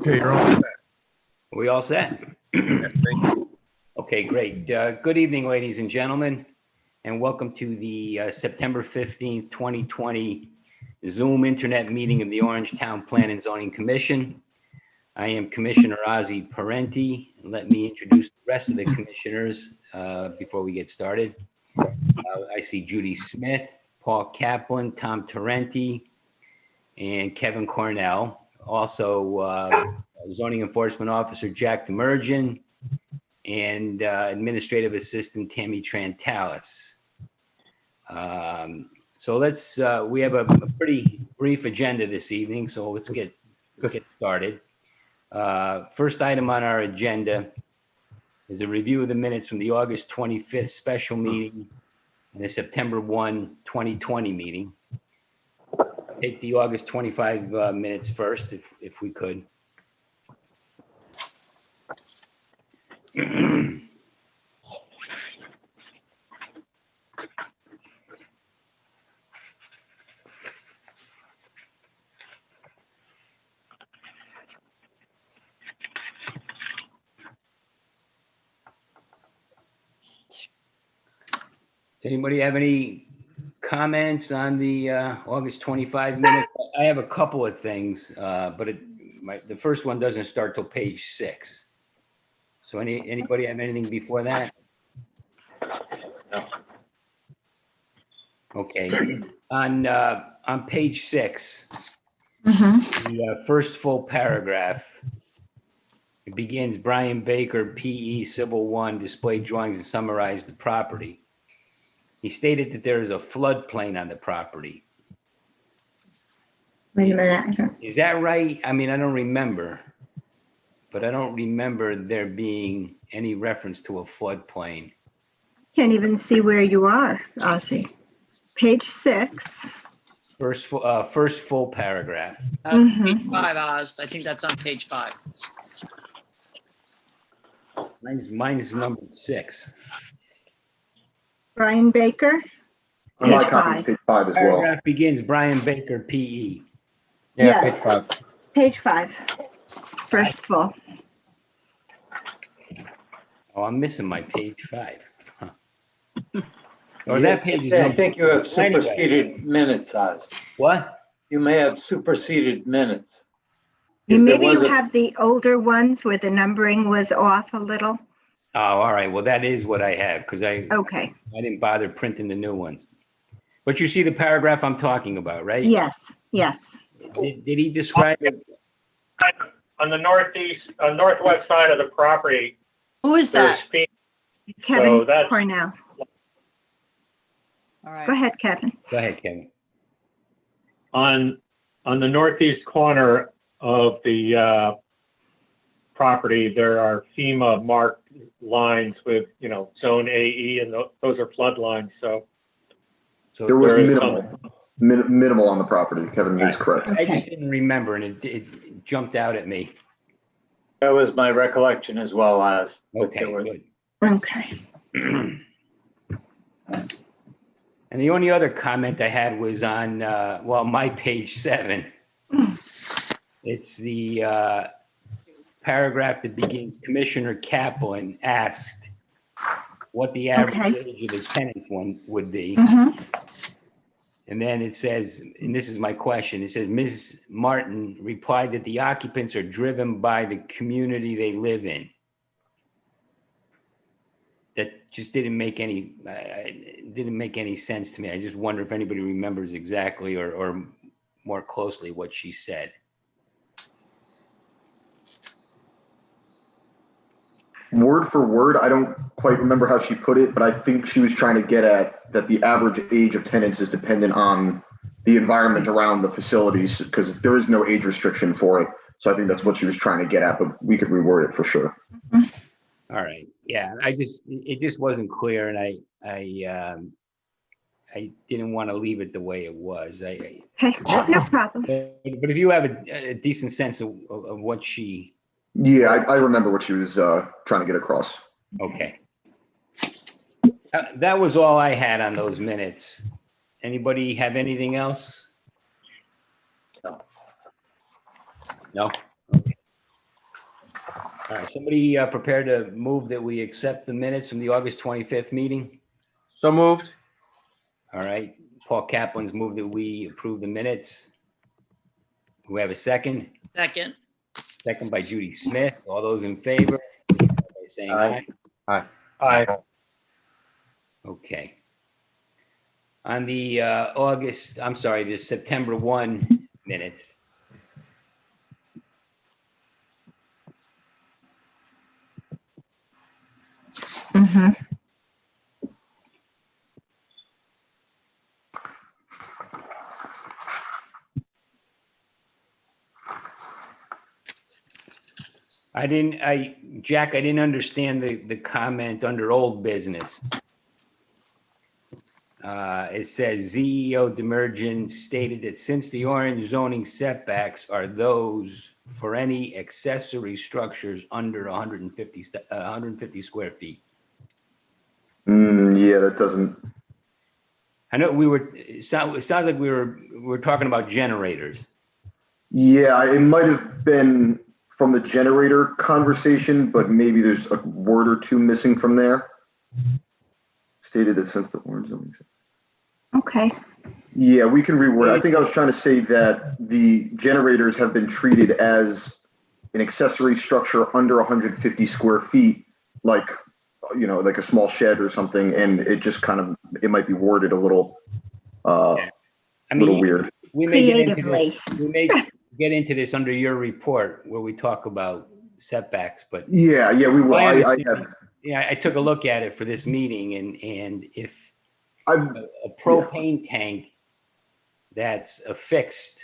Okay, you're all set. Are we all set? Yes, thank you. Okay, great. Good evening, ladies and gentlemen, and welcome to the September 15th, 2020 Zoom Internet meeting of the Orangetown Plan and Zoning Commission. I am Commissioner Ozzie Parenti. Let me introduce the rest of the commissioners before we get started. I see Judy Smith, Paul Kaplan, Tom Tarenti, and Kevin Cornell. Also, Zoning Enforcement Officer Jack Demergen and Administrative Assistant Tammy Trantalis. So we have a pretty brief agenda this evening, so let's get started. First item on our agenda is a review of the minutes from the August 25th special meeting and the September 1, 2020 meeting. Take the August 25 minutes first, if we could. Does anybody have any comments on the August 25 minutes? I have a couple of things, but the first one doesn't start till page 6. So anybody have anything before that? No. Okay. On page 6, the first full paragraph, it begins, Brian Baker, PE, Civil 1, displayed drawings and summarized the property. He stated that there is a floodplain on the property. Wait a minute. Is that right? I mean, I don't remember, but I don't remember there being any reference to a floodplain. Can't even see where you are, Ozzie. Page 6. First full paragraph. Page 5, Oz. I think that's on page 5. Mine's number 6. Brian Baker, On my page copy, 5. page 5 as well. Paragraph begins, Brian Baker, PE. Yeah, Page 5. Page 5. First full. Oh, I'm missing my page 5. Huh. Or that page is. I think you have Anyway. superseded minutes, Oz. What? You may have superseded minutes. Maybe you have the older ones where the numbering was off a little. Oh, all right. Well, that is what I have because Okay. I didn't bother printing the new ones. But you see the paragraph I'm talking about, right? Yes, yes. Did he describe it? On the northwest side of the property. Who is there's that? steam. Kevin that's- Cornell. All right. Go ahead, Kevin. Go ahead, Kevin. On the northeast corner of the property, there are FEMA marked lines with, zone AE, and those are flood lines. So There was there is minimal on the property. Kevin is correct. I just didn't remember, and it jumped out at me. That was my recollection as well, Oz. Okay, good. Okay. And the only other comment I had was on, my page 7. It's the paragraph that begins, Commissioner Kaplan asked what the average age of the tenants would be. And then it says, and this is my question, it says, Ms. Martin replied that the occupants are driven by the community they live in. That just didn't make any sense to me. I just wonder if anybody remembers exactly or more closely what she said. Word for word, I don't quite remember how she put it, but I think she was trying to get at that the average age of tenants is dependent on the environment around the facilities because there is no age restriction for it. So I think that's what she was trying to get at, but we could reword it for sure. All right. Yeah, it just wasn't clear, and I didn't want to leave it the way it was. Okay, no problem. But if you have a decent sense of what she. Yeah, I remember what she was trying to get across. Okay. That was all I had on those minutes. Anybody have anything else? No. No? Okay. All right, somebody prepared to move that we accept the minutes from the August 25th meeting? So moved. All right, Paul Kaplan's moved that we approve the minutes. Do we have a second? Second. Second by Judy Smith. All those in favor, signify by saying aye. Aye. Okay. On the the September 1 minutes, Mm-hmm. Jack, I didn't understand the comment under old business. It says ZEO Demergen stated that since the orange zoning setbacks are those for any accessory structures under 150 square feet. Yeah, that doesn't, I know it sounds like we were talking about generators. yeah, it might have been from the generator conversation, but maybe there's a word or two missing from there. Stated that since the orange zoning. Okay. Yeah, we can reword. I think I was trying to say that the generators have been treated as an accessory structure under 150 square feet, like, you know, like a small shed or something, and it just kind of, it might be worded a little, little weird. We may Creatively. get into this under your report where we talk about setbacks, but Yeah, we will. I have. yeah, I took a look at it for this meeting, and if I've, a propane tank that's affixed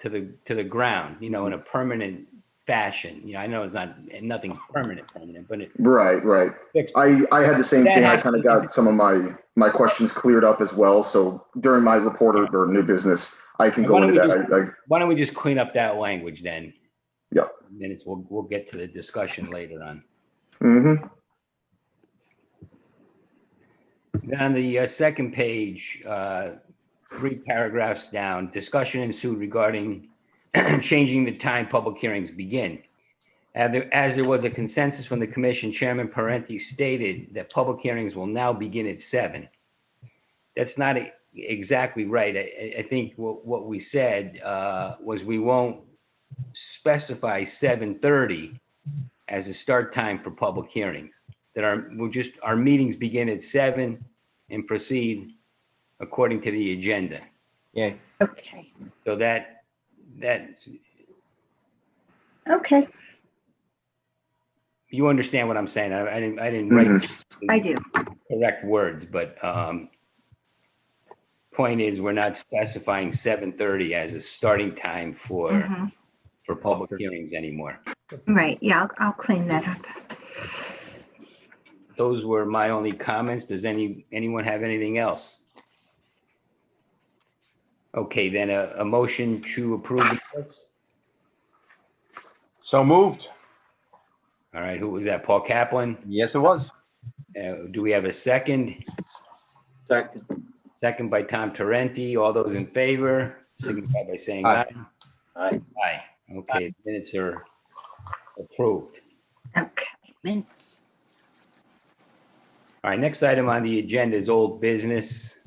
to the ground, you know, in a permanent fashion, you know, I know it's nothing's permanent, but it right. fixed. I had the same That thing. I has kind to of got some of my questions cleared up as well. So during my report or new business, I can go into that. Why don't we just clean up that language then? Yeah. Minutes, we'll get to the discussion later on. Mm-hmm. Then on the second page, 3 paragraphs down, discussion ensued regarding changing the time public hearings begin. As there was a consensus from the commission, Chairman Parenti stated that public hearings will now begin at 7. That's not exactly right. I think what we said was we won't specify 7:30 as a start time for public hearings. That our meetings begin at 7 and proceed according to the agenda. Yay. Okay. So that Okay. you understand what I'm saying. I didn't write I do. correct words, but point is we're not specifying 7:30 as a starting time for Mhm. public hearings anymore. Right. Yeah, I'll clean that up. Those were my only comments. Does anyone have anything else? Okay, then a motion to approve the minutes. So moved. All right, who was that? Paul Kaplan? Yes, it was. Do we have a second? Second. Second by Tom Torrenti. All those in favor, signify by saying Aye. aye. Aye. Okay, minutes are approved. Okay. Minutes. All right, next item on the agenda is old business.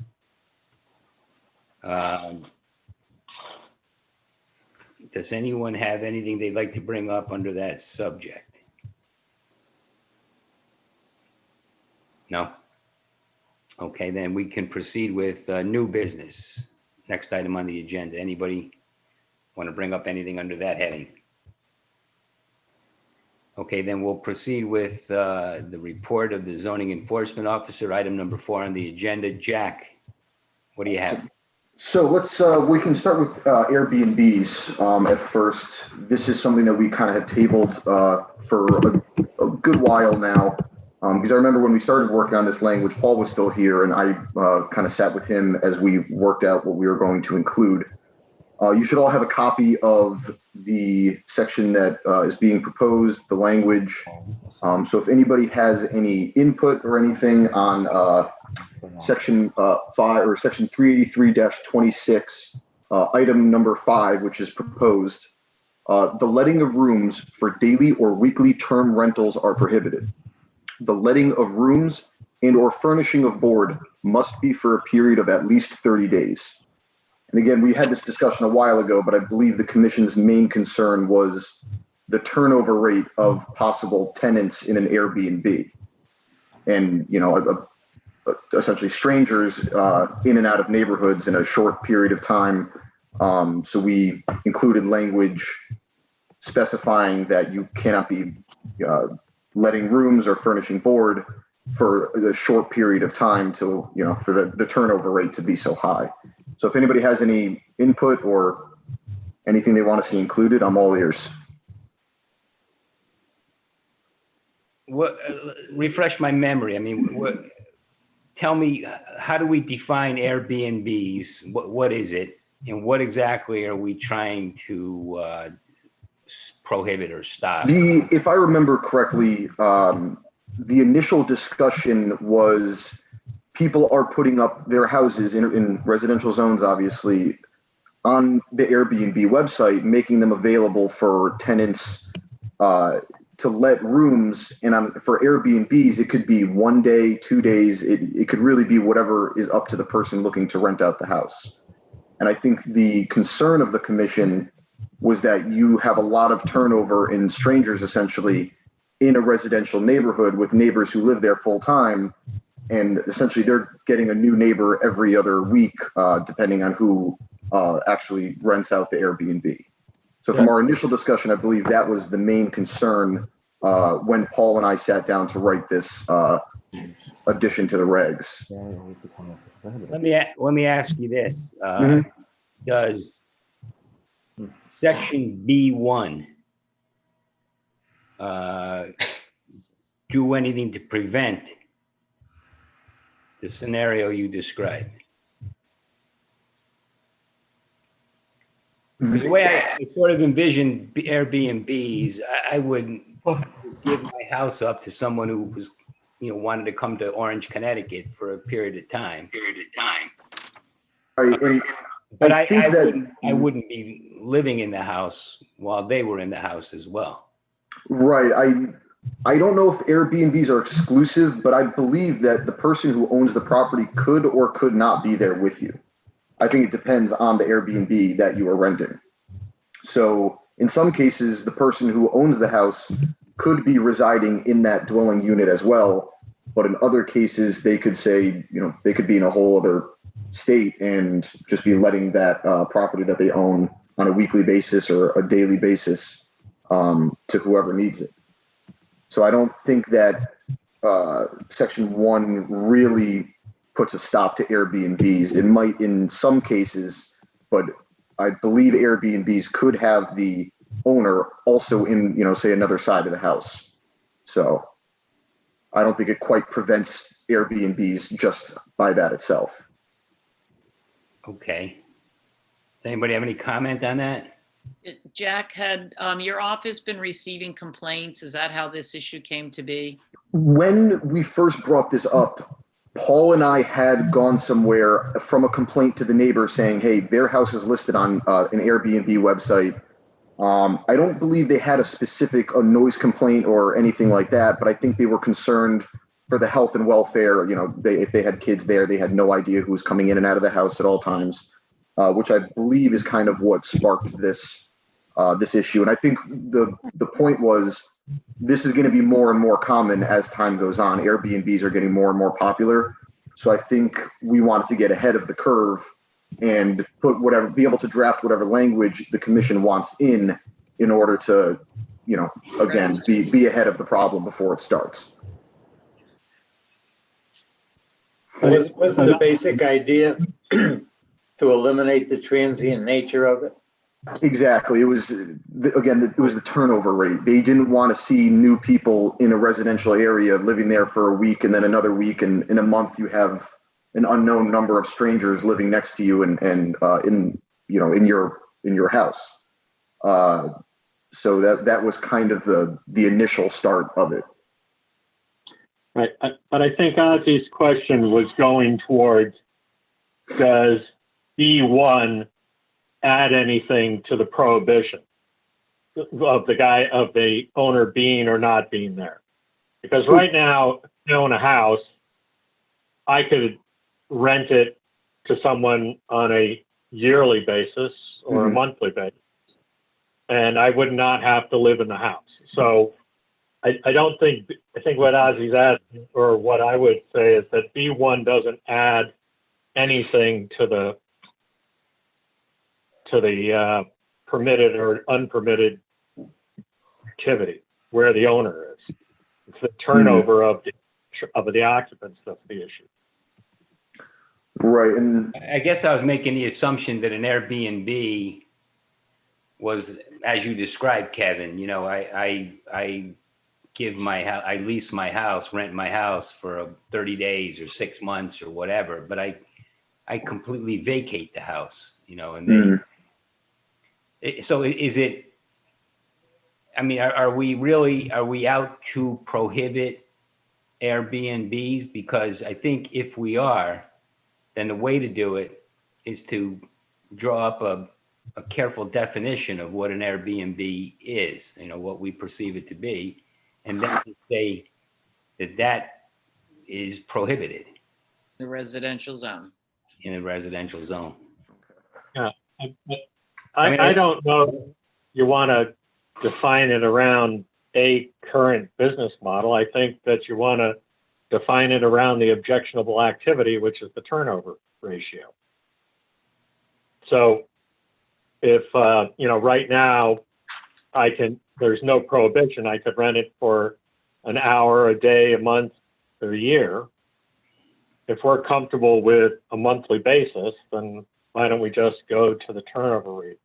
Does anyone have anything they'd like to bring up under that subject? No? Okay, then we can proceed with new business. Next item on the agenda. Anybody want to bring up anything under that heading? Okay, then we'll proceed with the report of the zoning enforcement officer, item number 4 on the agenda. Jack, what do you have? So we can start with Airbnbs at first. This is something that we kind of have tabled for a good while now. Because I remember when we started working on this language, Paul was still here, and I kind of sat with him as we worked out what we were going to include. You should all have a copy of the section that is being proposed, the language. So if anybody has any input or anything on section 5 or section 383-26, item number 5, which is proposed, The letting of rooms for daily or weekly term rentals are prohibited. The letting of rooms and or furnishing of board must be for a period of at least 30 days. And again, we had this discussion a while ago, but I believe the commission's main concern was the turnover rate of possible tenants in an Airbnb. And, essentially strangers in and out of neighborhoods in a short period of time. So we included language specifying that you cannot be letting rooms or furnishing board for a short period of time to, for the turnover rate to be so high. So if anybody has any input or anything they want to see included, I'm all ears. What, refresh my memory. I mean, tell me, how do we define Airbnbs? What is it? And what exactly are we trying to prohibit or stop? If I remember correctly, the initial discussion was people are putting up their houses in residential zones, obviously, on the Airbnb website, making them available for tenants to let rooms. And for Airbnbs, it could be 1 day, 2 days. It could really be whatever is up to the person looking to rent out the house. And I think the concern of the commission was that you have a lot of turnover in strangers, essentially, in a residential neighborhood with neighbors who live there full time. And essentially they're getting a new neighbor every other week, depending on who actually rents out the Airbnb. So from our initial discussion, I believe that was the main concern when Paul and I sat down to write this addition to the regs. Let me ask you this. Does section B1 do anything to prevent the scenario you described? Because the way I sort of envision Airbnbs, I wouldn't give my house up to someone who was, wanted to come to Orange, Connecticut for a period of time. But I wouldn't be living in the house while they were in the house as well. Right. I don't know if Airbnbs are exclusive, but I believe that the person who owns the property could or could not be there with you. I think it depends on the Airbnb that you are renting. So in some cases, the person who owns the house could be residing in that dwelling unit as well. But in other cases, they could say, they could be in a whole other state and just be letting that property that they own on a weekly basis or a daily basis to whoever needs it. So I don't think that Section 1 really puts a stop to Airbnbs. It might in some cases, but I believe Airbnbs could have the owner also in, say, another side of the house. So I don't think it quite prevents Airbnbs just by that itself. Okay. Does anybody have any comment on that? Jack, had your office been receiving complaints? Is that how this issue came to be? When we first brought this up, Paul and I had gone somewhere from a complaint to the neighbor saying, hey, their house is listed on an Airbnb website. I don't believe they had a noise complaint or anything like that, but I think they were concerned for the health and welfare. If they had kids there, they had no idea who was coming in and out of the house at all times, which I believe is kind of what sparked this issue. And I think the point was, this is going to be more and more common as time goes on. Airbnbs are getting more and more popular. So I think we wanted to get ahead of the curve and be able to draft whatever language the commission wants in order to, again, be ahead of the problem before it starts. Wasn't the basic idea to eliminate the transient nature of it? Exactly. It was, it was the turnover rate. They didn't want to see new people in a residential area living there for a week and then another week. And in a month, you have an unknown number of strangers living next to you and in your house. So that was kind of the initial start of it. Right. But I think Ozzy's question was going towards, does B1 add anything to the prohibition? of the owner being or not being there. Because right now, if I own a house, I could rent it to someone on a yearly basis or a monthly basis, and I would not have to live in the house. So I think what Ozzy's asking, or what I would say, is that B1 doesn't add anything to the permitted or unpermitted activity where the owner is. It's the turnover of the occupants that's the issue. Right, and I guess I was making the assumption that an Airbnb was, as you described, Kevin, you know, I give my house, I lease my house, rent my house for 30 days or 6 months or whatever, but I completely vacate the house, you know, and then, so is it, I mean, are we out to prohibit Airbnbs? Because I think if we are, then the way to do it is to draw up a careful definition of what an Airbnb is, you know, what we perceive it to be, and then to say that is prohibited The residential zone. in a residential zone. Yeah, I mean, I don't know. You want to define it around a current business model. I think that you want to define it around the objectionable activity, which is the turnover ratio. So if, you know, right now there's no prohibition. I could rent it for an hour, a day, a month, or a year. If we're comfortable with a monthly basis, then why don't we just go to the turnover rate?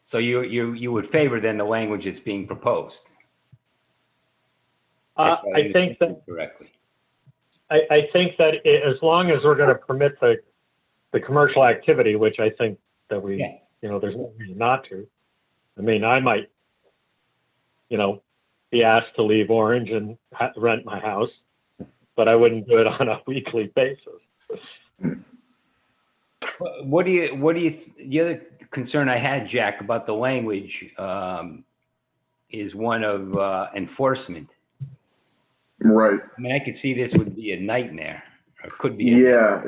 So you would favor then the language that's being proposed? I think that correctly. I think that as long as we're going to permit the commercial activity, which I think that we, you know, there's no reason not to. I mean, I might, you know, be asked to leave Orange and rent my house, but I wouldn't do it on a weekly basis. What do you, the other concern I had, Jack, about the language is one of enforcement. right. I mean, I could see this would be a nightmare, or could be. Yeah,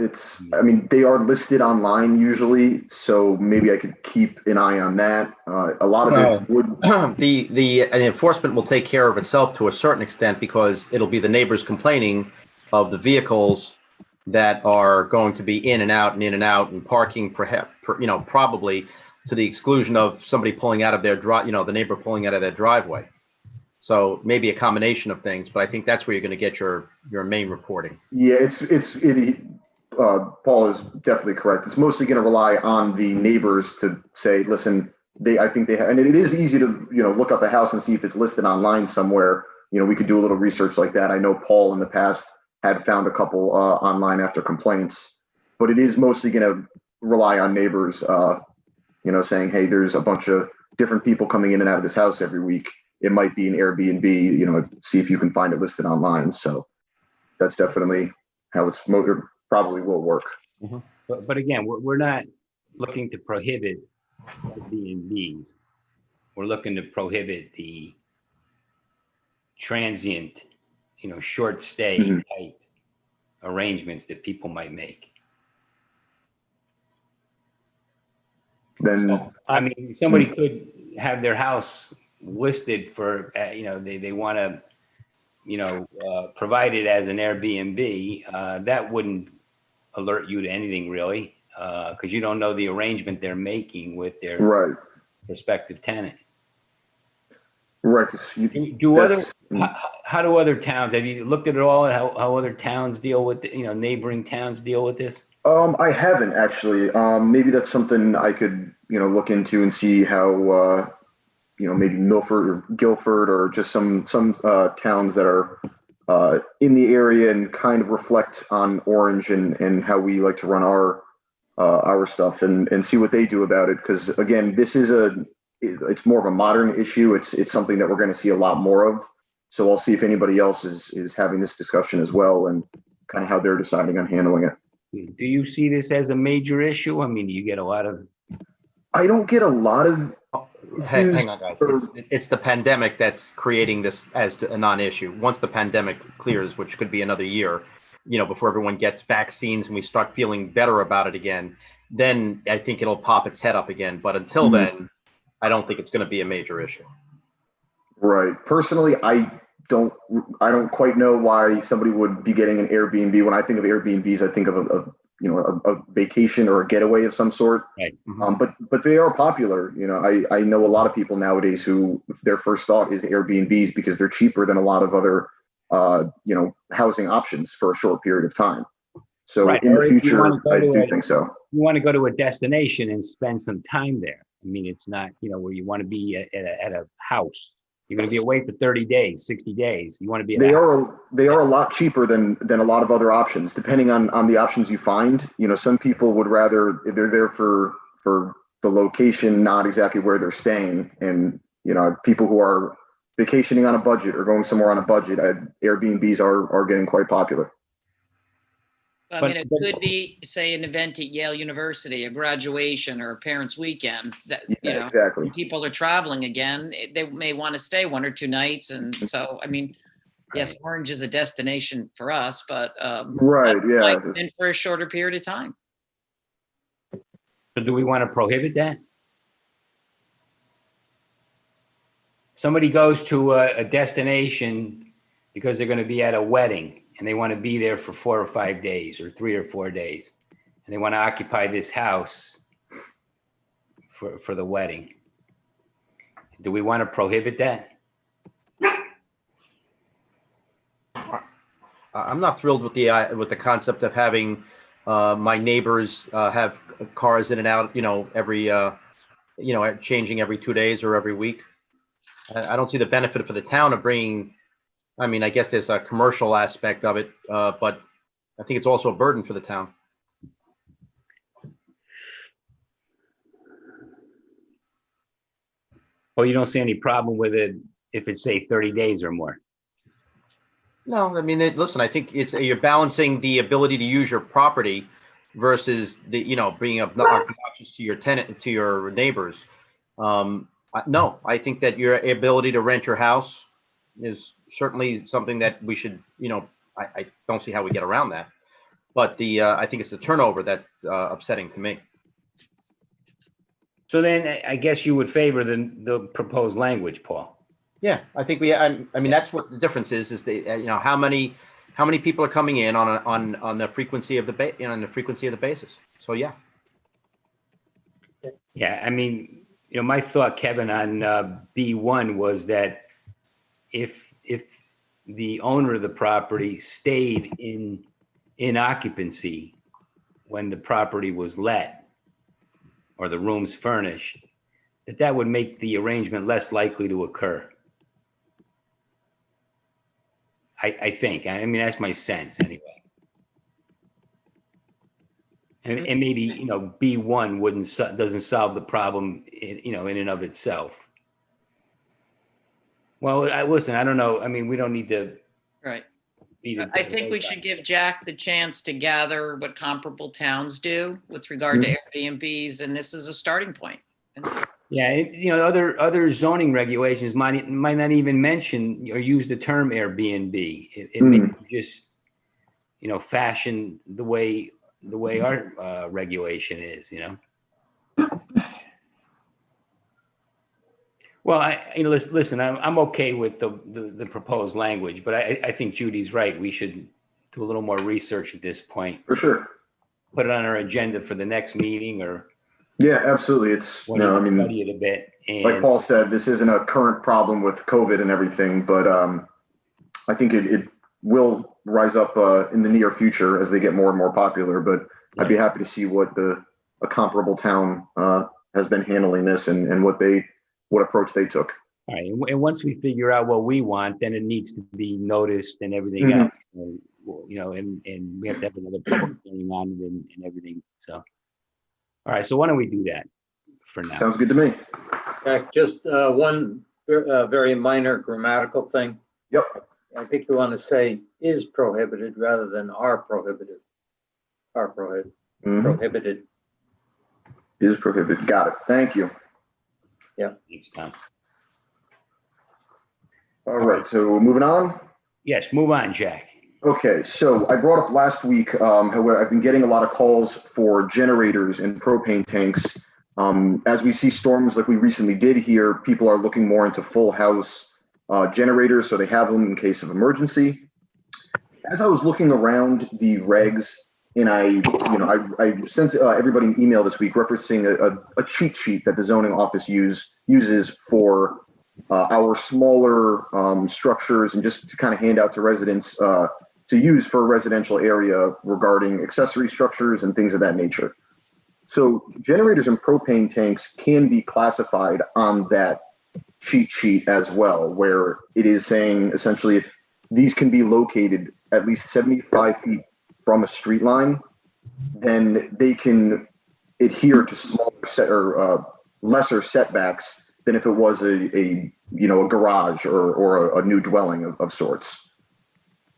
I mean, they are listed online usually, so maybe I could keep an eye on that. A lot of it would. The enforcement will take care of itself to a certain extent, because it'll be the neighbors complaining of the vehicles that are going to be in and out and parking, perhaps, you know, probably to the exclusion of somebody pulling out of their the neighbor pulling out of their driveway. So maybe a combination of things, but I think that's where you're going to get your main reporting. Yeah, Paul is definitely correct. It's mostly going to rely on the neighbors to say, listen, I think they have, and it is easy to, you know, look up a house and see if it's listed online somewhere. You know, we could do a little research like that. I know Paul in the past had found a couple online after complaints, but it is mostly going to rely on neighbors, you know, saying, hey, there's a bunch of different people coming in and out of this house every week. It might be an Airbnb, you know, see if you can find it listed online. So that's definitely how it's probably will work. But again, we're not looking to prohibit Airbnbs. We're looking to prohibit the transient, you know, short stay type arrangements that people might make. Then, So, I mean, somebody could have their house listed for, you know, they want to, you know, provide it as an Airbnb. That wouldn't alert you to anything really, because you don't know the arrangement they're making with their prospective tenant. Right. How do other towns, have you looked at it all, how other towns deal with, you know, neighboring towns deal with this? I haven't actually. Maybe that's something I could, you know, look into and see how, you know, maybe Milford or Guilford or just some towns that are in the area and kind of reflect on Orange and how we like to run our stuff and see what they do about it. Because again, it's more of a modern issue. It's something that we're going to see a lot more of. So I'll see if anybody else is having this discussion as well and kind of how they're deciding on handling it. Do you see this as a major issue? I mean, do you get a lot of? I don't get a lot of Hang on, guys. It's the pandemic that's creating this as a non-issue. Once the pandemic clears, which could be another year, before everyone gets vaccines and we start feeling better about it again, then I think it'll pop its head up again. But until then, I don't think it's going to be a major issue. Right. Personally, I don't quite know why somebody would be getting an Airbnb. When I think of Airbnbs, I think of a vacation or a getaway of some sort. Right. But they are popular. I know a lot of people nowadays who their first thought is Airbnbs because they're cheaper than a lot of other housing options for a short period of time. So Right. in the Or if you future, wanna go I to do think so. You want to go to a destination and spend some time there. I mean, it's not, where you want to be at a house. You're going to be away for 30 days, 60 days. You want to be at They a are a lot cheaper than a lot of other options, depending on the options you find. Some people would rather, they're there for the location, not exactly where they're staying. And people who are vacationing on a budget or going somewhere on a budget, Airbnbs are getting quite popular. I mean, it could be, say, an event at Yale University, a graduation or a parents' weekend that, Exactly. when people are traveling again, they may want to stay 1 or 2 nights. And so, I mean, yes, Orange is a destination for us, but Right. Yeah. and for a shorter period of time. So do we want to prohibit that? Somebody goes to a destination because they're going to be at a wedding and they want to be there for 4 or 5 days or 3 or 4 days. And they want to occupy this house for the wedding. Do we want to prohibit that? I'm not thrilled with the concept of having my neighbors have cars in and out, every changing every 2 days or every week. I don't see the benefit for the town of bringing. I mean, I guess there's a commercial aspect of it, but I think it's also a burden for the town. Well, you don't see any problem with it if it's, say, 30 days or more? No, I mean, listen, I think you're balancing the ability to use your property versus being obnoxious to your tenant, to your neighbors. No, I think that your ability to rent your house is certainly something that we should, I don't see how we get around that. But I think it's the turnover that's upsetting to me. So then I guess you would favor the proposed language, Paul. Yeah, I think I mean, that's what the difference is how many people are coming in on the frequency of the basis. So yeah. Yeah, I mean, my thought, Kevin, on B1 was that if the owner of the property stayed in occupancy when the property was let or the rooms furnished, that would make the arrangement less likely to occur. I think. I mean, that's my sense anyway. And maybe, B1 doesn't solve the problem, in and of itself. Well, listen, I don't know. I mean, we don't need to. Right. I think we should give Jack the chance to gather what comparable towns do with regard to Airbnbs, and this is a starting point. Yeah, other zoning regulations might not even mention or use the term Airbnb. It may just, fashion the way our regulation is, Well, listen, I'm okay with the proposed language, but I think Judy's right. We should do a little more research at this point. For sure. Put it on our agenda for the next meeting or. Yeah, absolutely. It's, study it a bit. And like Paul said, this isn't a current problem with COVID and everything, but I think it will rise up in the near future as they get more and more popular. But I'd be happy to see what a comparable town has been handling this and what approach they took. All right, and once we figure out what we want, then it needs to be noticed and everything else. And we have to have another public hearing on it and everything. So. All right, so why don't we do that for now? Sounds good to me. Just one very minor grammatical thing. Yep. I think you want to say is prohibited rather than are prohibited. Are prohibited. Prohibited. Is prohibited. Got it. Thank you. Thanks, Tom. All right, so moving on. Yes, move on, Jack. Okay, so I brought up last week, however, I've been getting a lot of calls for generators and propane tanks. As we see storms like we recently did here, people are looking more into full house generators, so they have them in case of emergency. As I was looking around the regs, and I sent everybody an email this week referencing a cheat sheet that the zoning office uses for our smaller structures, and just to kind of hand out to residents to use for a residential area regarding accessory structures and things of that nature. So generators and propane tanks can be classified on that cheat sheet as well, where it is saying essentially if these can be located at least 75 feet from a street line, then they can adhere to smaller lesser setbacks than if it was a garage or a new dwelling of sorts.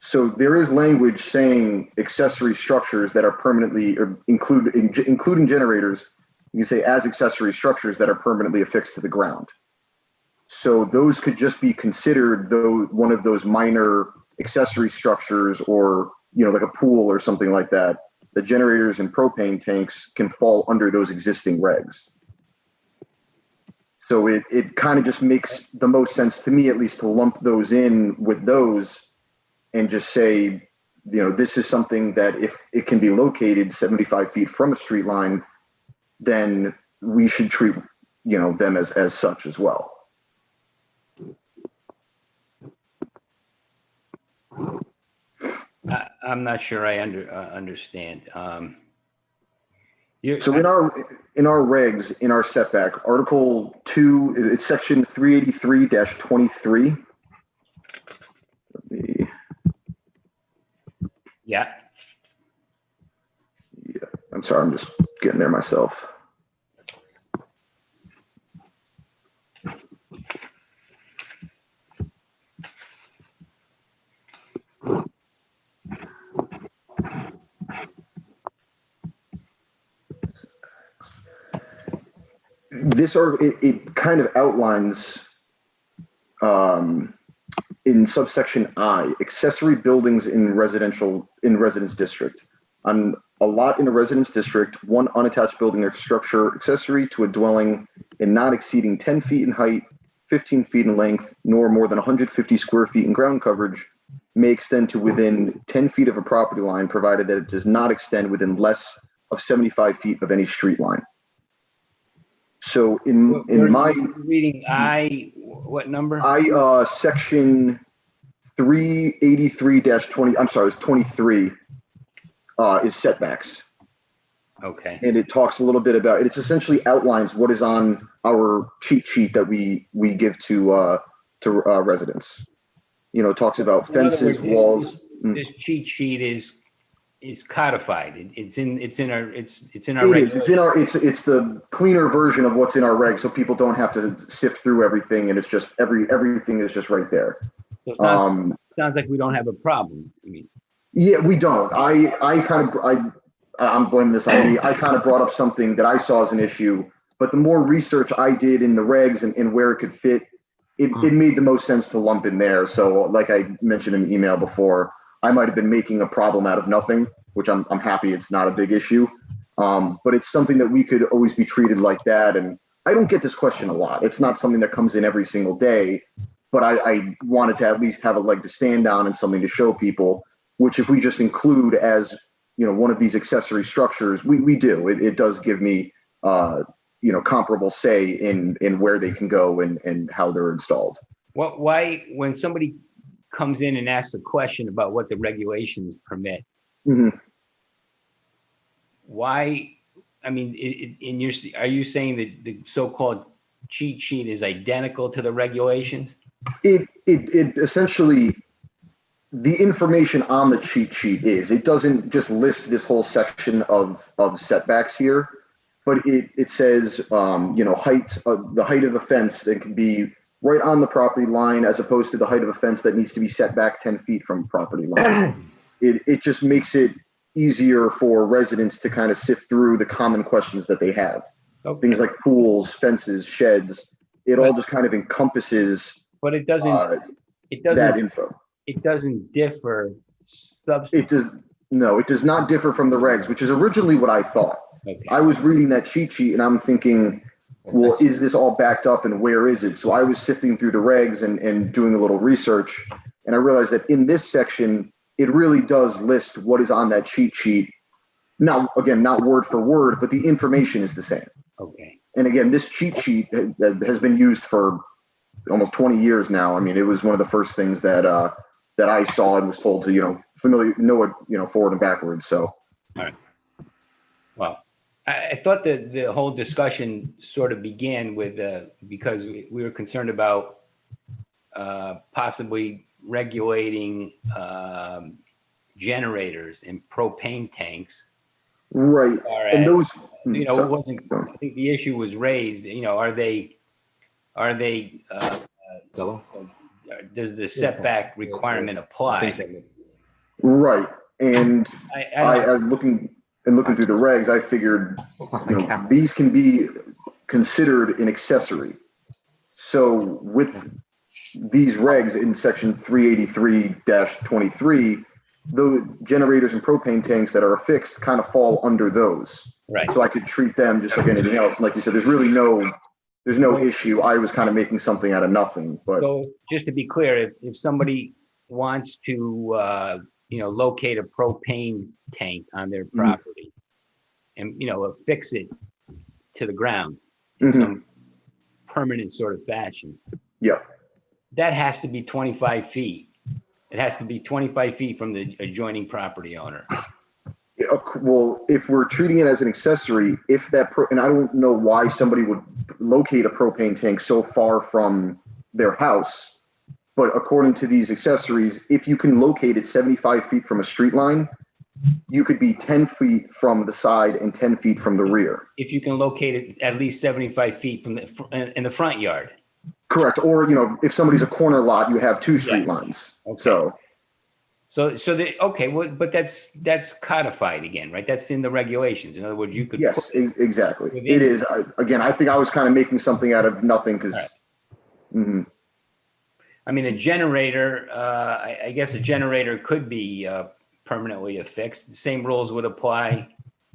So there is language saying accessory structures that are permanently, or including generators, you say as accessory structures that are permanently affixed to the ground. So those could just be considered one of those minor accessory structures, or like a pool or something like that. The generators and propane tanks can fall under those existing regs. So it kind of just makes the most sense to me, at least, to lump those in with those and just say, this is something that if it can be located 75 feet from a street line, then we should treat, them as such as well. I'm not sure I understand. So in our regs, in our setback, Article 2, it's section 383-23. Yeah. I'm sorry, I'm just getting there myself. It kind of outlines in subsection I, accessory buildings in residence district. On a lot in a residence district, one unattached building or structure accessory to a dwelling and not exceeding 10 feet in height, 15 feet in length, nor more than 150 square feet in ground coverage may extend to within 10 feet of a property line, provided that it does not extend within less of 75 feet of any street line. So in my reading, what number? Section 383-20, I'm sorry, it's 23, is setbacks. Okay. And it talks a little bit about, it's essentially outlines what is on our cheat sheet that we give to residents. It talks about fences, walls. This cheat sheet is codified. It's in our It is. It's the cleaner version of what's in our regs, so people don't have to sift through everything, and it's just everything is just right there. So sounds like we don't have a problem. I mean, yeah, we don't. I'm blaming this on me. I kind of brought up something that I saw as an issue, but the more research I did in the regs and where it could fit, it made the most sense to lump in there. So like I mentioned in the email before, I might have been making a problem out of nothing, which I'm happy it's not a big issue. But it's something that we could always be treated like that. And I don't get this question a lot. It's not something that comes in every single day, but I wanted to at least have a leg to stand on and something to show people, which if we just include as, one of these accessory structures, we do. It does give me, comparable say in where they can go and how they're installed. Why, when somebody comes in and asks a question about what the regulations permit, why, I mean, are you saying that the so-called cheat sheet is identical to the regulations? It essentially, the information on the cheat sheet it doesn't just list this whole section of setbacks here, but it says, height, the height of a fence that can be right on the property line, as opposed to the height of a fence that needs to be set back 10 feet from property line. It just makes it easier for residents to kind of sift through the common questions that they have. Okay. Things like pools, fences, sheds, it all just kind of encompasses But it doesn't, it that doesn't, info. it doesn't differ It does, no, it does not differ from the regs, which is originally what I thought. Okay. I was reading that cheat sheet and I'm thinking, well, is this all backed up and where is it? So I was sifting through the regs and doing a little research, and I realized that in this section, it really does list what is on that cheat sheet. Now, again, not word for word, but the information is the same. Okay. And again, this cheat sheet has been used for almost 20 years now. I mean, it was one of the first things that that I saw and was told to, know it, forward and backwards. So. All right. Well, I thought that the whole discussion sort of began with, because we were concerned about possibly regulating generators and propane tanks. Right. And those, it wasn't, I think the issue was raised, are they, does the setback requirement apply? Right. And I looking through the regs, I figured, these can be considered an accessory. So with these regs in section 383-23, the generators and propane tanks that are affixed kind of fall under those. Right. So I could treat them just like anything else. And like you said, there's no issue. I was kind of making something out of nothing. But so just to be clear, if somebody wants to locate a propane tank on their property and affix it to the ground in some permanent sort of fashion. Yep. That has to be 25 feet. It has to be 25 feet from the adjoining property owner. Well, if we're treating it as an accessory, and I don't know why somebody would locate a propane tank so far from their house, but according to these accessories, if you can locate it 75 feet from a street line, you could be 10 feet from the side and 10 feet from the rear. If you can locate it at least 75 feet from in the front yard. Correct. Or, if somebody's a corner lot, you have two street lines. Okay. But that's codified again, right? That's in the regulations. In other words, you could. Yes, exactly. It is. I think I was kind of making something out of nothing because. Right. I mean, a generator, I guess a generator could be permanently affixed. The same rules would apply.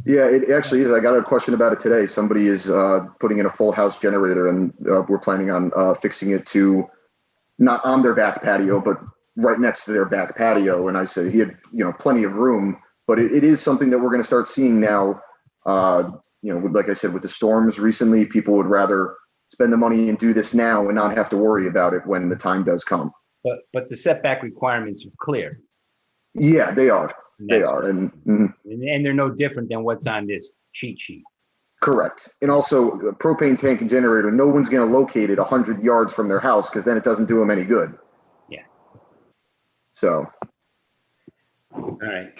Yeah, it actually is. I got a question about it today. Somebody is putting in a full house generator, and we're planning on fixing it to not on their back patio, but right next to their back patio. And I said he had, plenty of room, but it is something that we're going to start seeing now. Like I said, with the storms recently, people would rather spend the money and do this now and not have to worry about it when the time does come. But the setback requirements are clear. Yeah, they are. They are. And they're no different than what's on this cheat sheet. Correct. And also a propane tank and generator, no one's going to locate it 100 yards from their house because then it doesn't do them any good. Yeah. So. All right.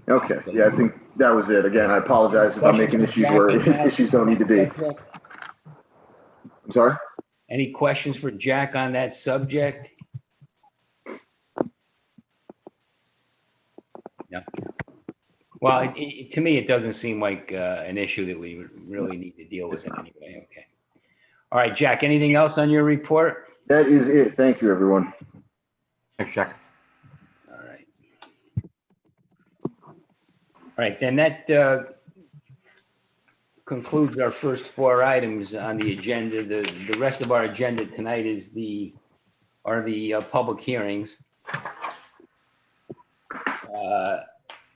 Okay. Yeah, I think that was it. Again, I apologize if I'm making issues where issues don't need to be. I'm sorry? Any questions for Jack on that subject? No. Well, to me, it doesn't seem like an issue that we really need to deal with anyway. Okay. All right, Jack, anything else on your report? That is it. Thank you, everyone. Thanks, Jack. All right. All right, then that concludes our first four items on the agenda. The rest of our agenda tonight are the public hearings.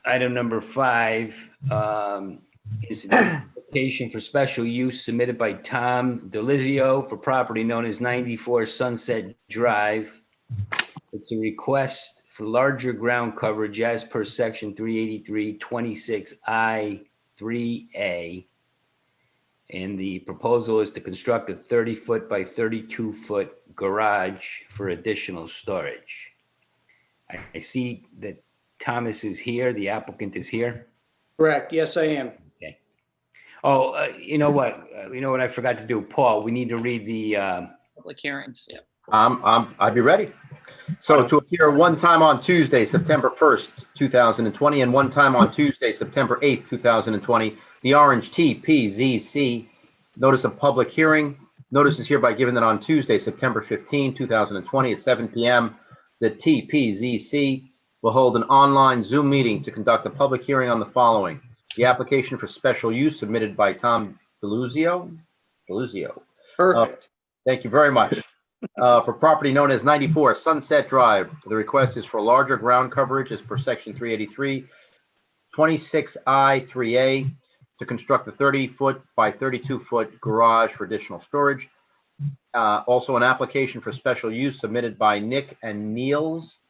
Item number 5 is the application for special use submitted by Tom Delizio for property known as 94 Sunset Drive. It's a request for larger ground coverage as per section 383-26I-3A. And the proposal is to construct a 30-foot by 32-foot garage for additional storage. I see that Thomas is here, the applicant is here. Correct. Yes, I am. Okay. Oh, you know what? I forgot to do, Paul. We need to read the Public hearings, yeah. I'd be ready. So to appear one time on Tuesday, September 1st, 2020, and one time on Tuesday, September 8th, 2020, the Orange TPZC notice of public hearing, Notice is hereby given that on Tuesday, September 15, 2020 at 7 p.m., the TPZC will hold an online Zoom meeting to conduct a public hearing on the following. The application for special use submitted by Tom Deluzio. Perfect. Thank you very much. For property known as 94 Sunset Drive, the request is for larger ground coverage as per section 383, 26I3A, to construct a 30-foot by 32-foot garage for additional storage. Also an application for special use submitted by Nick and Niels,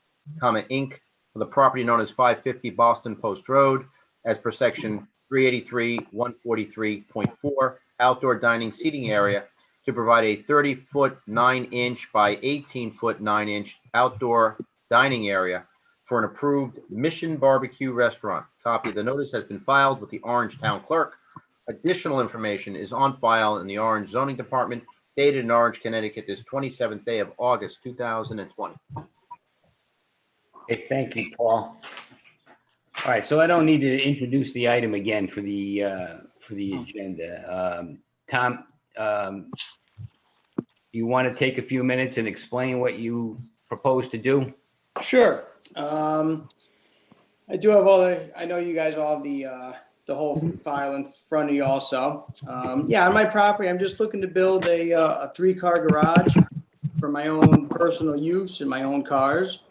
Inc., for the property known as 550 Boston Post Road, as per section 383, 143.4, outdoor dining seating area, to provide a 30-foot 9-inch by 18-foot 9-inch outdoor dining area for an approved Mission Barbecue restaurant. Copy of the notice has been filed with the Orange Town Clerk. Additional information is on file in the Orange Zoning Department, dated in Orange, Connecticut, this 27th day of August, 2020. Okay, thank you, Paul. All right, so I don't need to introduce the item again for the agenda. Tom, you want to take a few minutes and explain what you propose to do? Sure. I do have I know you guys all have the whole file in front of you also. Yeah, on my property, I'm just looking to build a 3-car garage for my own personal use and my own cars.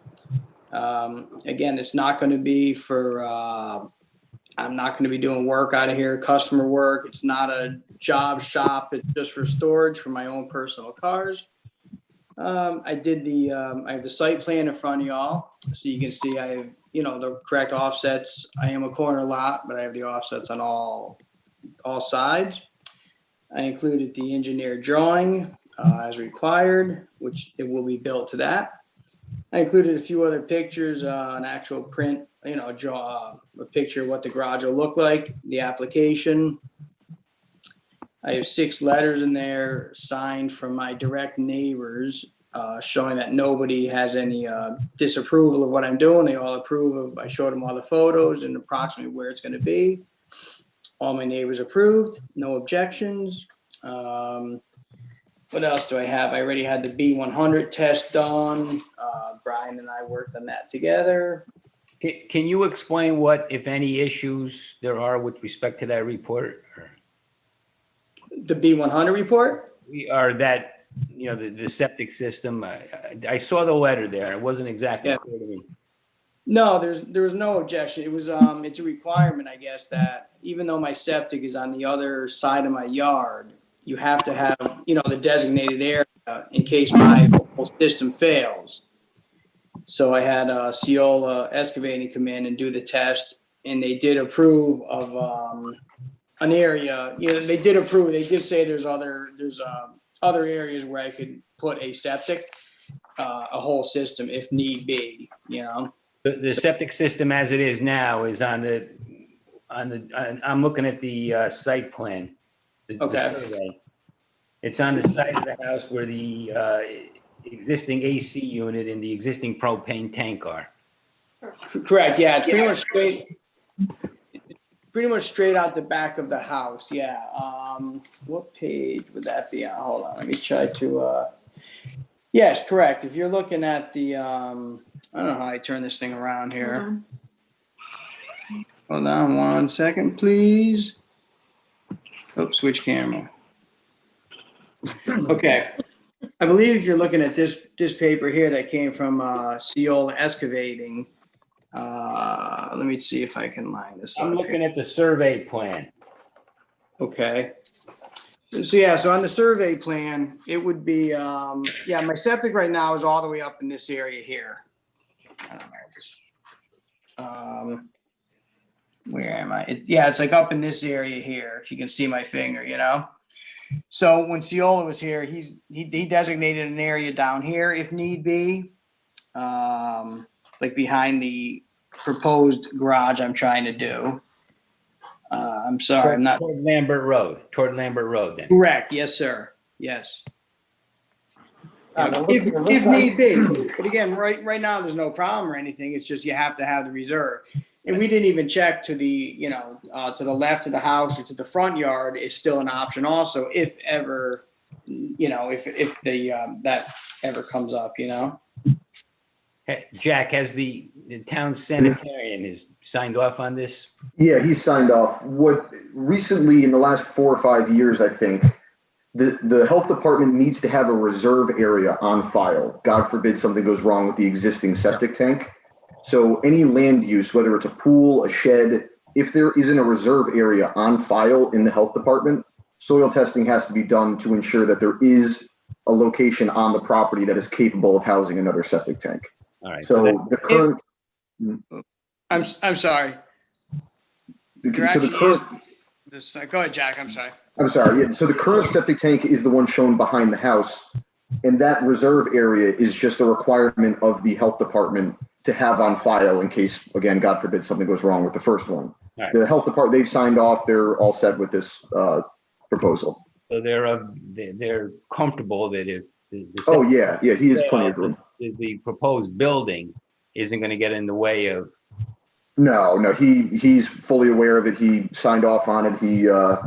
Again, it's not going to be for, I'm not going to be doing work out of here, customer work. It's not a job shop. It's just for storage for my own personal cars. I did I have the site plan in front of y'all. So you can see I have, the correct offsets. I am a corner lot, but I have the offsets on all sides. I included the engineered drawing as required, which it will be built to that. I included a few other pictures, an actual print, draw a picture of what the garage will look like, the application. I have 6 letters in there signed from my direct neighbors, showing that nobody has any disapproval of what I'm doing. They all approve of, I showed them all the photos and approximately where it's going to be. All my neighbors approved, no objections. What else do I have? I already had the B100 test done. Brian and I worked on that together. Can you explain what, if any, issues there are with respect to that report? The B100 report? We are that, the septic system. I saw the letter there. It wasn't exactly clear to me. No, there was no objection. It was it's a requirement, I guess, that even though my septic is on the other side of my yard, you have to have, the designated area in case my whole system fails. So I had Ciola Excavating come in and do the test, and they did approve of an area. They did approve. They did say there's other areas where I could put a septic, a whole system if need be. The septic system as it is now is I'm looking at the site plan. Okay. The survey. It's on the side of the house where the existing AC unit and the existing propane tank are. Correct. Yeah, it's pretty much straight out the back of the house. Yeah. What page would that be on? Hold on. Let me try to. Yes, correct. If you're looking at the, I don't know how I turn this thing around here. Hold on 1 second, please. Oops, switch camera. Okay. I believe if you're looking at this paper here that came from Ciola Excavating. Let me see if I can line this up. I'm looking at the survey plan. Okay. So yeah, so on the survey plan, it would be, yeah, my septic right now is all the way up in this area here. I don't know. Where am I? Yeah, it's like up in this area here, if you can see my finger, So when Ciola was here, he designated an area down here if need be, like behind the proposed garage I'm trying to do. I'm sorry, I'm not. Toward Lambert Road then. Correct, yes, sir, yes. If need be, but again, right now, there's no problem or anything, it's just you have to have the reserve. And we didn't even check to the, to the left of the house or to the front yard is still an option also, if ever, if the, that ever comes up, Hey, Jack, has the town sanitarian is signed off on this? Yeah, he's signed off. What recently in the last 4 or 5 years, I think, the health department needs to have a reserve area on file. God forbid something goes wrong with the existing septic tank. So any land use, whether it's a pool, a shed, if there isn't a reserve area on file in the health department, soil testing has to be done to ensure that there is a location on the property that is capable of housing another septic tank. All right. So the current, I'm sorry. so There the actually current, is, go ahead, Jack, I'm sorry. I'm sorry. Yeah. So the current septic tank is the one shown behind the house, and that reserve area is just a requirement of the health department to have on file in case, again, God forbid, something goes wrong with the first one. Right. The health department, they've signed off. They're all set with this proposal. So they're comfortable that if the Oh yeah, yeah. He has plenty of room. the proposed building isn't going to get in the way of. No, he's fully aware of it. He signed off on it.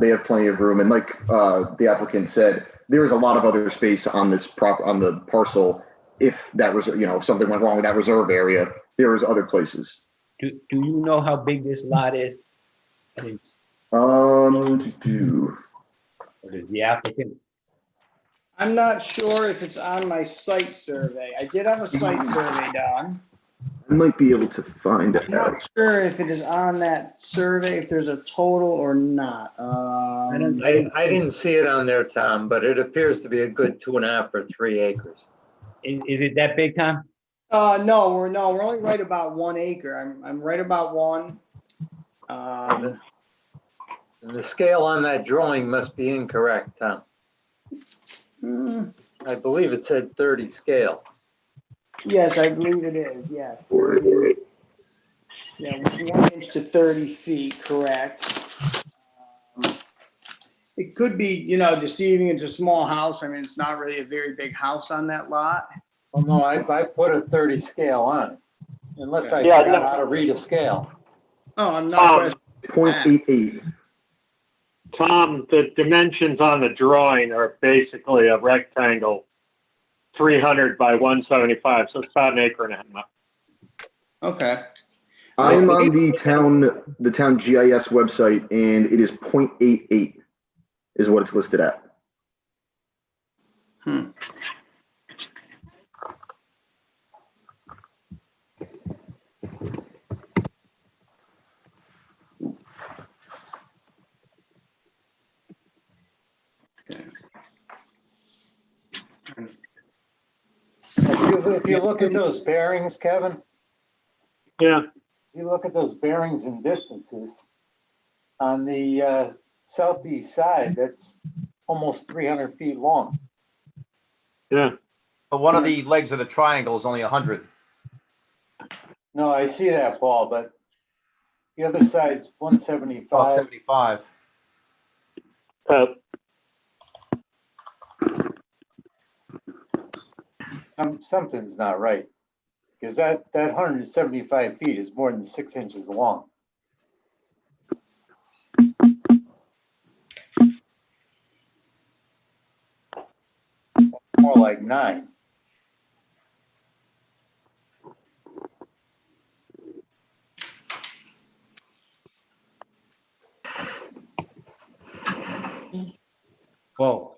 They have plenty of room, and like the applicant said, there is a lot of other space on the parcel. If that was, if something went wrong with that reserve area, there is other places. Do you know how big this lot is? To do. Or does the applicant? I'm not sure if it's on my site survey. I did have a site survey done. I might be able to find I'm not out. sure if it is on that survey, if there's a total or not. I didn't see it on there, Tom, but it appears to be a good 2.5 or 3 acres. Is it that big, Tom? No, we're only right about 1 acre. I'm right about one. And the scale on that drawing must be incorrect, Tom. I believe it said 30 scale. Yes, I believe it is, yes. Yeah, 1 inch to 30 feet, correct. It could be, deceiving. It's a small house. I mean, it's not really a very big house on that lot. Well, no, I put a 30 scale on it, unless I forgot how to read a scale. Oh, I'm not. 0.88. Tom, the dimensions on the drawing are basically a rectangle, 300 by 175, so it's about an acre and a half. Okay. I'm on the town GIS website, and it is 0.88 is what it's listed at. If you look at those bearings, Kevin, Yeah, you look at those bearings and distances on the southeast side, that's almost 300 feet long. yeah. But one of the legs of the triangle is only 100. No, I see that, Paul, but the other side's 175. 75. Something's not right, because that 175 feet is more than 6 inches long. More like 9. Well,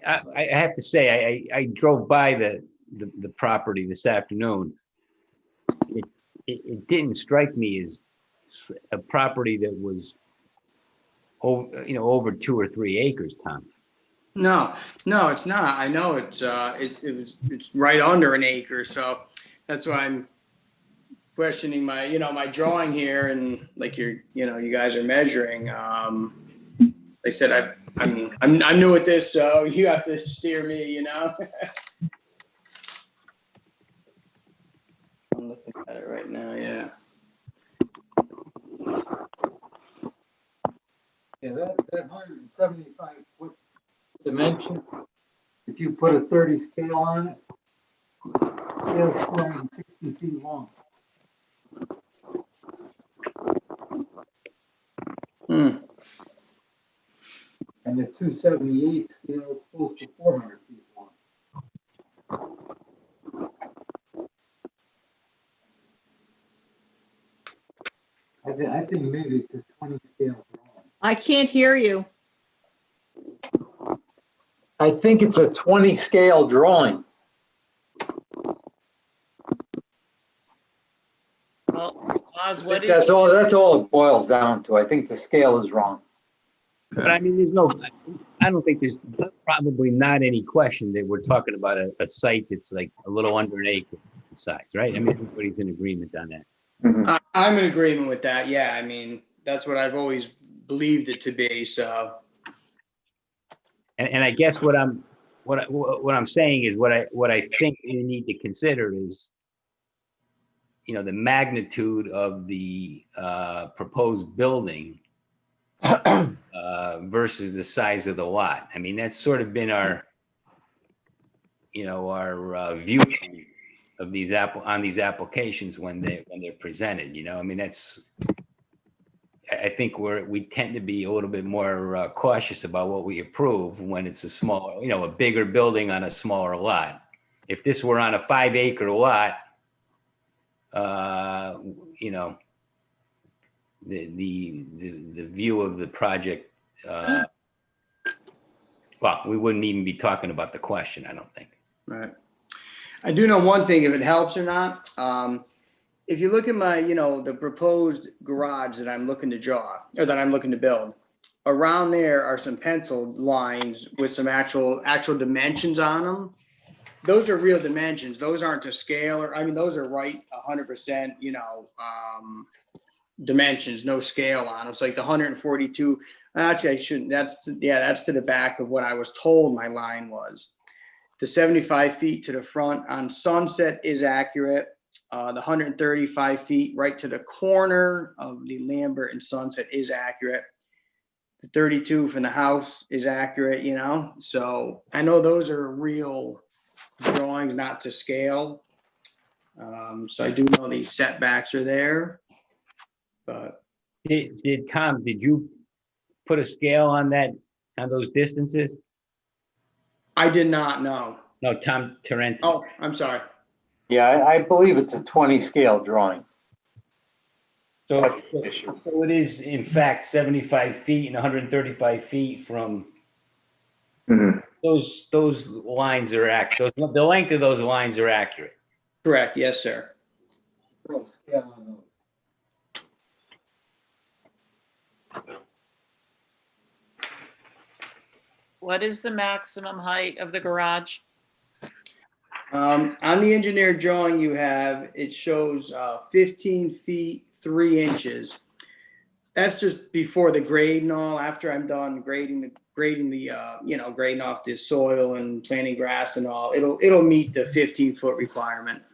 I have to say, I drove by the property this afternoon. It didn't strike me as a property that was over 2 or 3 acres, Tom. No, it's not. I know it's right under an acre, so that's why I'm questioning my drawing here, and like you guys are measuring. Like I said, I'm new at this, so you have to steer me. I'm looking at it right now. Yeah. Yeah, that 175 foot dimension, if you put a 30 scale on it, it's 260 feet long. And the 278 scale is close to 400 feet long. I think maybe it's a 20 scale drawing. I can't hear you. I think it's a 20 scale drawing. Well, Oz, I what think did that's all it boils down to. I think the scale is wrong. But I mean, I don't think there's probably not any question that we're talking about a site that's like a little under an acre in size, right? I mean, everybody's in agreement on that. Mhm. I'm in agreement with that. Yeah, I mean, that's what I've always believed it to be, so. And I guess what I'm saying is what I think you need to consider is, you know, the magnitude of the proposed building versus the size of the lot. I mean, that's sort of been our, you know, our viewpoint of these these applications when they're presented. You know, I mean, I think we tend to be a little bit more cautious about what we approve when it's a smaller, you know, a bigger building on a smaller lot. If this were on a 5-acre lot, you know, the view of the project, well, we wouldn't even be talking about the question, I don't think. Right. I do know one thing, if it helps or not. If you look at my, you know, the proposed garage that I'm looking to draw, or that I'm looking to build, around there are some penciled lines with some actual dimensions on them. Those are real dimensions. Those aren't to scale, or I mean, those are right 100%, you know, dimensions, no scale on them. It's like the 142. Actually, I shouldn't. That's to the back of what I was told my line was. The 75 feet to the front on Sunset is accurate. The 135 feet right to the corner of the Lambert and Sunset is accurate. The 32 from the house is accurate, you know? So I know those are real drawings, not to scale. So I do know these setbacks are there, but. Tom, did you put a scale on those distances? I did not know. No, Tom Tarrant. Oh, I'm sorry. Yeah, I believe it's a 20 scale drawing. So it is in fact 75 feet and 135 feet from Mhm. those lines are accurate. The length of those lines are accurate. Correct. Yes, sir. What is the maximum height of the garage? On the engineered drawing you have, it shows 15 feet 3 inches. That's just before the grade and all. After I'm done grading off the soil and planting grass and all, it'll meet the 15-foot requirement.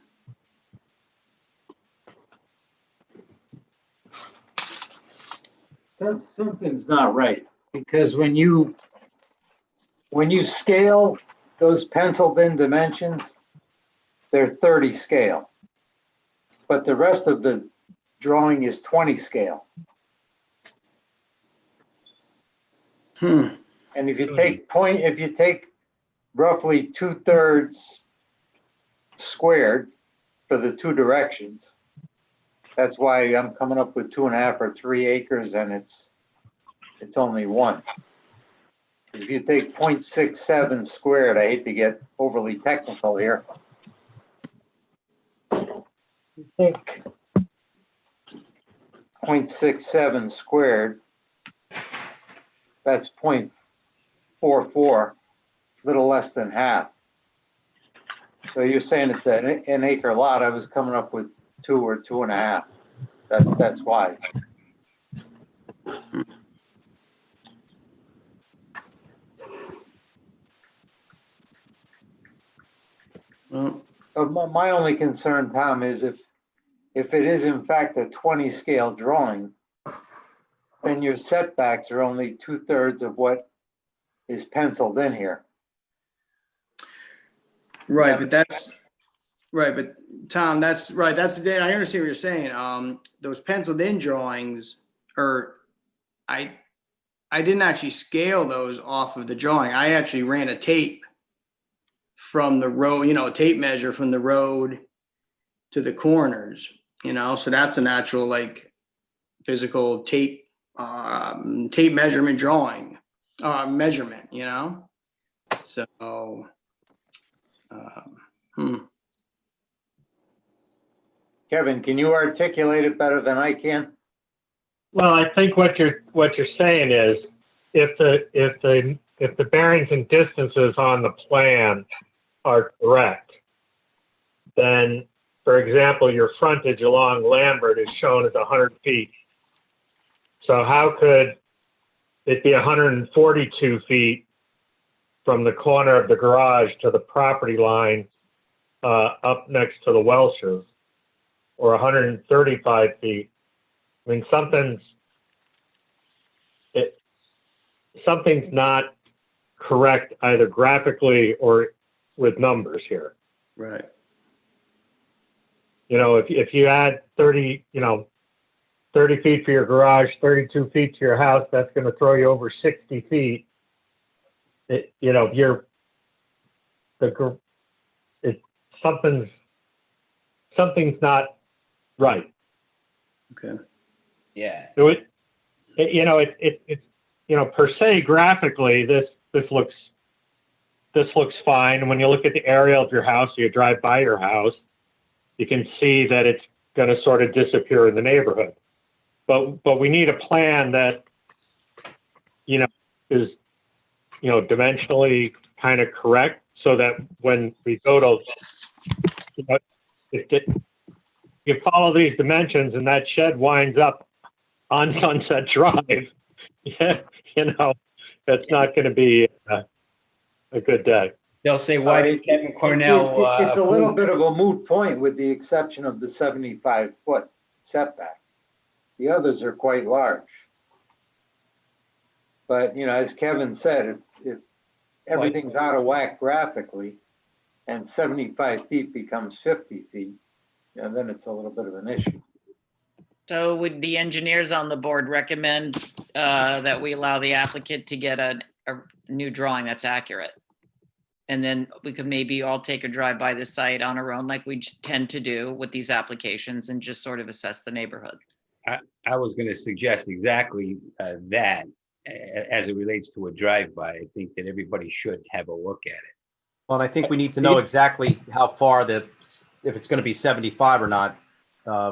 Something's not right, because when you scale those penciled in dimensions, they're 30 scale, but the rest of the drawing is 20 scale. And if you take roughly 2/3 squared for the two directions, that's why I'm coming up with 2.5 or 3 acres, and it's only 1. If you take 0.67 squared, I hate to get overly technical here. I think 0.67 squared, that's 0.44, little less than half. So you're saying it's an acre lot. I was coming up with 2 or 2.5. That's why. Well, My only concern, Tom, is if it is in fact a 20 scale drawing, then your setbacks are only 2/3 of what is penciled in here. right, Yeah. but that's right. But Tom, that's right. That's the day. I understand what you're saying. Those penciled in drawings are, I didn't actually scale those off of the drawing. I actually ran a tape from the road, a tape measure from the road to the corners, so that's an actual like physical tape measurement drawing, measurement, so, Kevin, can you articulate it better than I can? Well, I think what you're saying is if the bearings and distances on the plan are correct, then, for example, your frontage along Lambert is shown as 100 feet. So how could it be 142 feet from the corner of the garage to the property line up next to the Welsh's, or 135 feet? I mean, something's not correct either graphically or with numbers here. right. If you add 30 feet for your garage, 32 feet to your house, that's going to throw you over 60 feet. Something's not right. Okay. Yeah. Per se, graphically, this looks fine. When you look at the aerial of your house, you drive by your house, you can see that it's going to sort of disappear in the neighborhood. But we need a plan that, is, dimensionally kind of correct, so that when we go to, you follow these dimensions and that shed winds up on Sunset Drive, that's not going to be a good day. They'll say, why did Kevin Cornell? It's a little bit of a moot point with the exception of the 75-foot setback. The others are quite large. But, as Kevin said, if everything's out of whack graphically and 75 feet becomes 50 feet, then it's a little bit of an issue. So would the engineers on the board recommend that we allow the applicant to get a new drawing that's accurate? And then we could maybe all take a drive by the site on our own, like we tend to do with these applications, and just sort of assess the neighborhood. I was going to suggest exactly that as it relates to a drive-by. I think that everybody should have a look at it. Well, and I think we need to know exactly how far if it's going to be 75 or not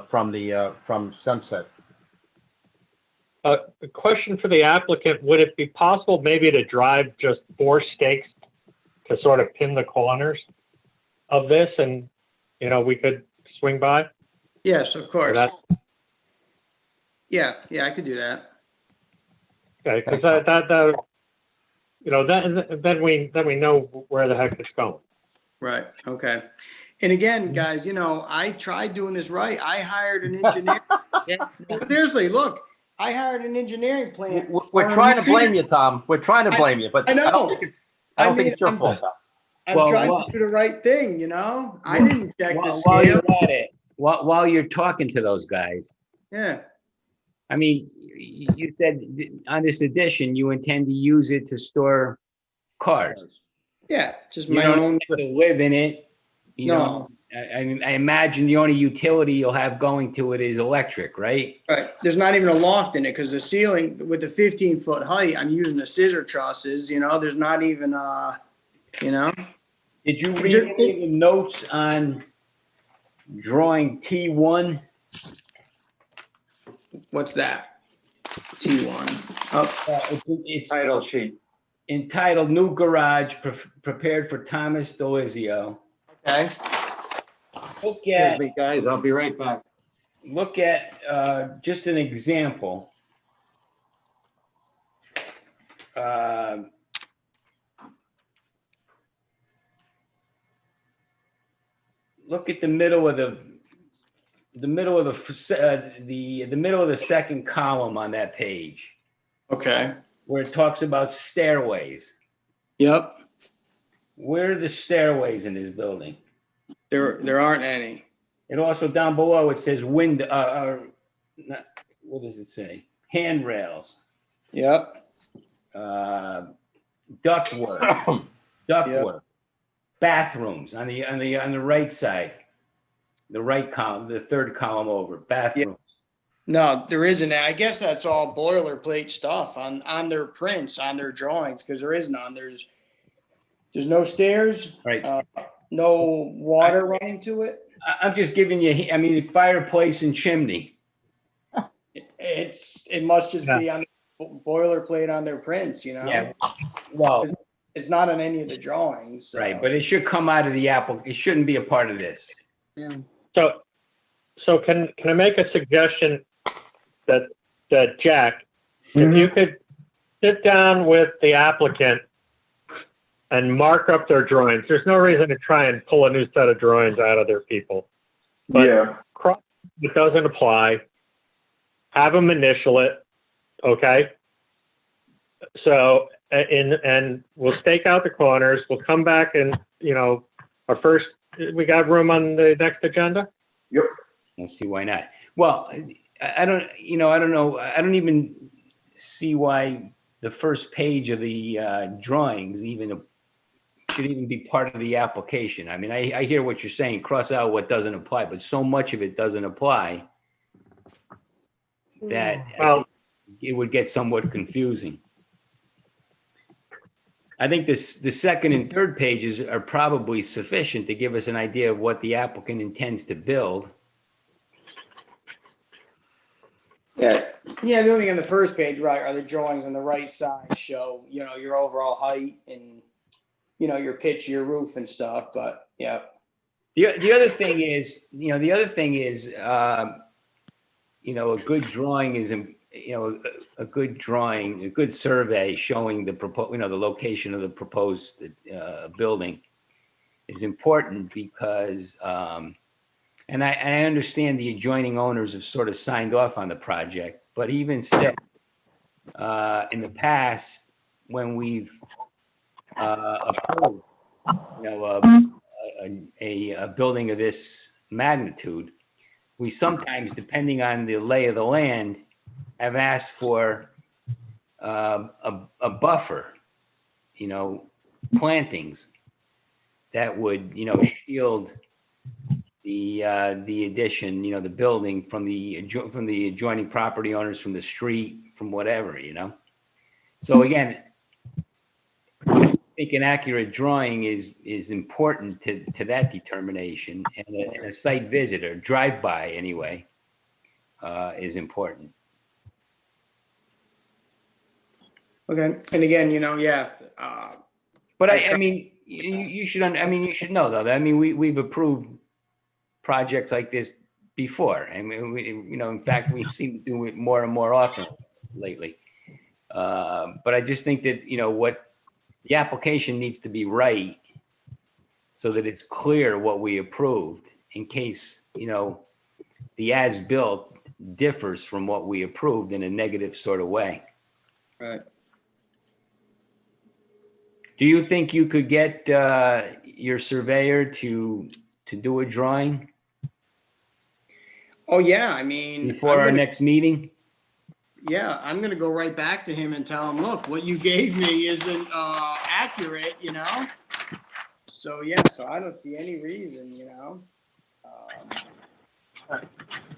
from Sunset. A question for the applicant: would it be possible maybe to drive just 4 stakes to sort of pin the corners of this, and we could swing by? Yes, of course. Yeah, I could do that. Okay, because then we know where the heck it's going. Right. Okay. And again, guys, I tried doing this right. I hired an engineer. Seriously, look, I hired an engineering plan. We're trying to blame you, Tom. We're trying to blame you, but I know. I don't think it's your fault, Tom. I'm trying to do the right thing, I didn't check the scale. While you're at it, while you're talking to those guys, Yeah. I mean, you said on this addition, you intend to use it to store cars. Yeah, just You my don't own. have to live in it. No. I imagine the only utility you'll have going to it is electric, right? Right. There's not even a loft in it because the ceiling with the 15-foot height, I'm using the scissor trusses, there's not even, Did you read any of the notes on drawing T1? What's that? T1. Oh, It's Title sheet. entitled New Garage Prepared for Thomas Delizio. okay. Look Excuse at me, guys, I'll be right back. Just an example. Look at the middle of the middle of the second column on that page, Okay. where it talks about stairways. Yep. Where are the stairways in this building? There aren't any. And also down below, it says what does it say? Handrails. Yep. ductwork, bathrooms on the right side, the right column, the third column over, bathrooms. No, there isn't. I guess that's all boilerplate stuff on their prints, on their drawings, because there is none. There's no stairs, Right. no water running to it. I'm just giving you, I mean, fireplace and chimney. It must just be on boilerplate on their prints, you know? Yeah. Well, It's not on any of the drawings. So. right, but it should come out of the apple. It shouldn't be a part of this. Yeah. So can I make a suggestion that Jack, if you could sit down with the applicant and mark up their drawings. There's no reason to try and pull a new set of drawings out of their people. But Yeah. it doesn't apply. Have them initial it, okay? So, and we'll stake out the corners. We'll come back and, we got room on the next agenda? Yep. Let's see why not. Well, I don't know. I don't even see why the first page of the drawings should even be part of the application. I mean, I hear what you're saying, cross out what doesn't apply, but so much of it doesn't apply that it would get somewhat confusing. I think the second and third pages are probably sufficient to give us an idea of what the applicant intends to build. Yeah, the only thing on the first page, right, are the drawings on the right side show, your overall height and, your pitch, your roof and stuff, but yeah. The other thing is, a good drawing is, a good survey showing the location of the proposed building is important because, and I understand the adjoining owners have sort of signed off on the project, but even still, in the past, when we've approved, a building of this magnitude, we sometimes, depending on the lay of the land, have asked for a buffer, plantings that would, shield the addition, the building from the adjoining property owners, from the street, from whatever, So again, I think an accurate drawing is important to that determination, and a site visit or drive-by anyway is important. Okay, and again, But I mean, you should know though. I mean, we've approved projects like this before. I mean, in fact, we seem to do it more and more often lately. But I just think that what the application needs to be right, so that it's clear what we approved, in case the as-built differs from what we approved in a negative sort of way. Right. Do you think you could get your surveyor to do a drawing Oh yeah, I mean, before our next meeting? yeah, I'm gonna go right back to him and tell him, look, what you gave me isn't accurate, So yeah, so I don't see any reason,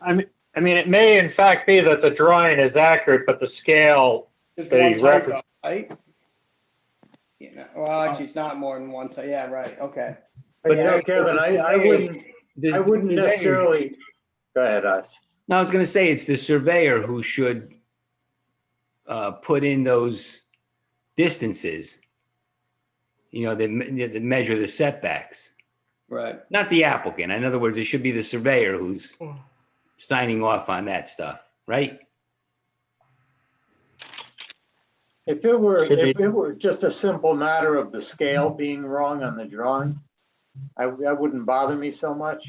I mean, it may in fact be that the drawing is accurate, but the scale, Just the one typo, reference, right? Well, actually, it's not more than one type. Yeah, right. Okay. But Kevin, I wouldn't necessarily, go ahead, Us. No, I was going to say it's the surveyor who should put in those distances, that measure the setbacks, Right. not the applicant. In other words, it should be the surveyor who's signing off on that stuff, right? If it were just a simple matter of the scale being wrong on the drawing, I wouldn't bother me so much.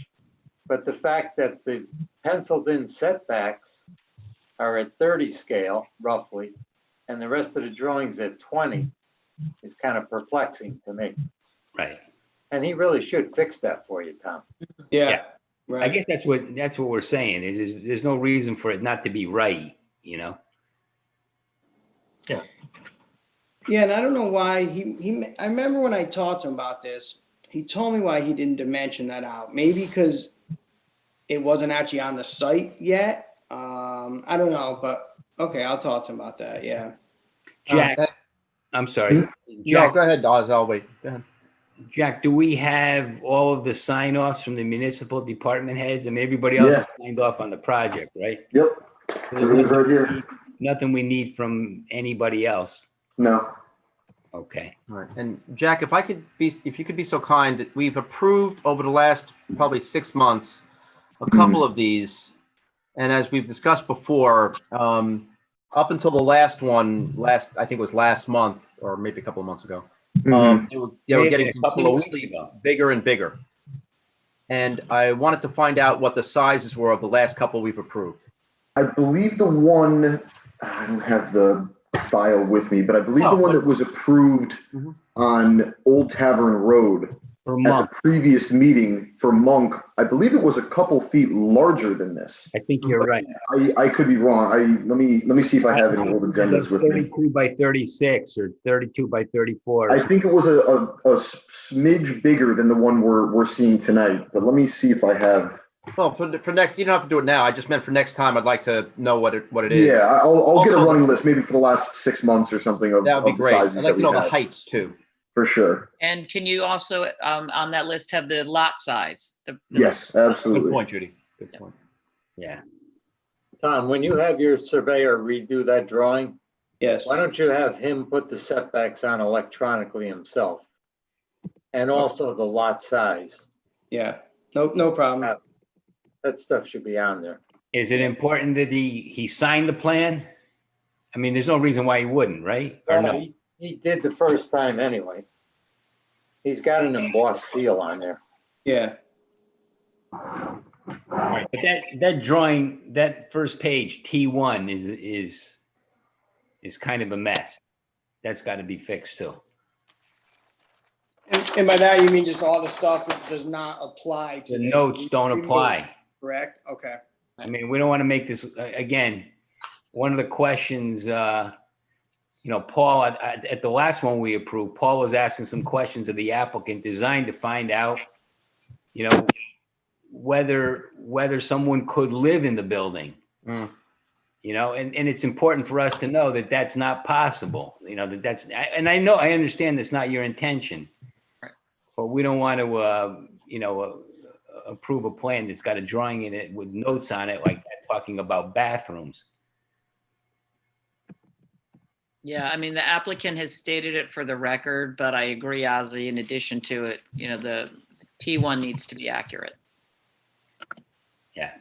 But the fact that the penciled in setbacks are at 30 scale roughly, and the rest of the drawings at 20 is kind of perplexing to me. Right. And he really should fix that for you, Tom. Yeah. Right. I guess that's what we're saying is there's no reason for it not to be right, Yeah, and I don't know why I remember when I talked to him about this, he told me why he didn't dimension that out. Maybe because it wasn't actually on the site yet. I don't know, but okay, I'll talk to him about that. Yeah. Jack, I'm sorry. No, Jack, go ahead, Oz. I'll wait. Go ahead. Jack, do we have all of the sign-offs from the municipal department heads? I mean, everybody else has signed off on the project, right? Yep. There's Everything's right here. nothing we need from anybody else. No. Okay. All right. And Jack, if you could be so kind, that we've approved over the last probably 6 months, a couple of these. And as we've discussed before, up until the last one, I think it was last month or maybe a couple of months ago, they were getting a couple of weeks continuously ago. bigger and bigger. And I wanted to find out what the sizes were of the last couple we've approved. I believe the one, I don't have the file with me, but I believe the one that was approved on Old Tavern Road For at Monk, the previous meeting for Monk, I believe it was a couple feet larger than this. I think you're right. I could be wrong. Let me see if I have any old agendas with me. 32 by 36 or 32 by 34. I think it was a smidge bigger than the one we're seeing tonight, but let me see if I have. Well, for next, you don't have to do it now. I just meant for next time, I'd like to know what it is. Yeah, I'll get a Also, running list maybe for the last 6 months or something of That would be of the great. sizes I'd like that to know we the have. heights too. For sure. And can you also, on that list, have the lot size? Yes, Good absolutely. point, Judy. Good point. Yeah. Tom, when you have your surveyor redo that drawing, Yes. why don't you have him put the setbacks on electronically himself? And also the lot size. Yeah. No problem. That stuff should be on there. Is it important that he signed the plan? I mean, there's no reason why he wouldn't, right? Or no? He did the first time anyway. He's got an embossed seal on there. Yeah. But that drawing, that first page, T1 is kind of a mess. That's got to be fixed too. And by that, you mean just all the stuff that does not apply to The this? notes don't apply. Correct? Okay. I mean, we don't want to make this, again, one of the questions, Paul, at the last one we approved, Paul was asking some questions of the applicant designed to find out, whether someone could live in the building. And it's important for us to know that that's not possible, I understand that's not your intention. But we don't want to, approve a plan that's got a drawing in it with notes on it like that, talking about bathrooms. Yeah, I mean, the applicant has stated it for the record, but I agree, Ozzy, in addition to it, the T1 needs to be accurate. Yeah.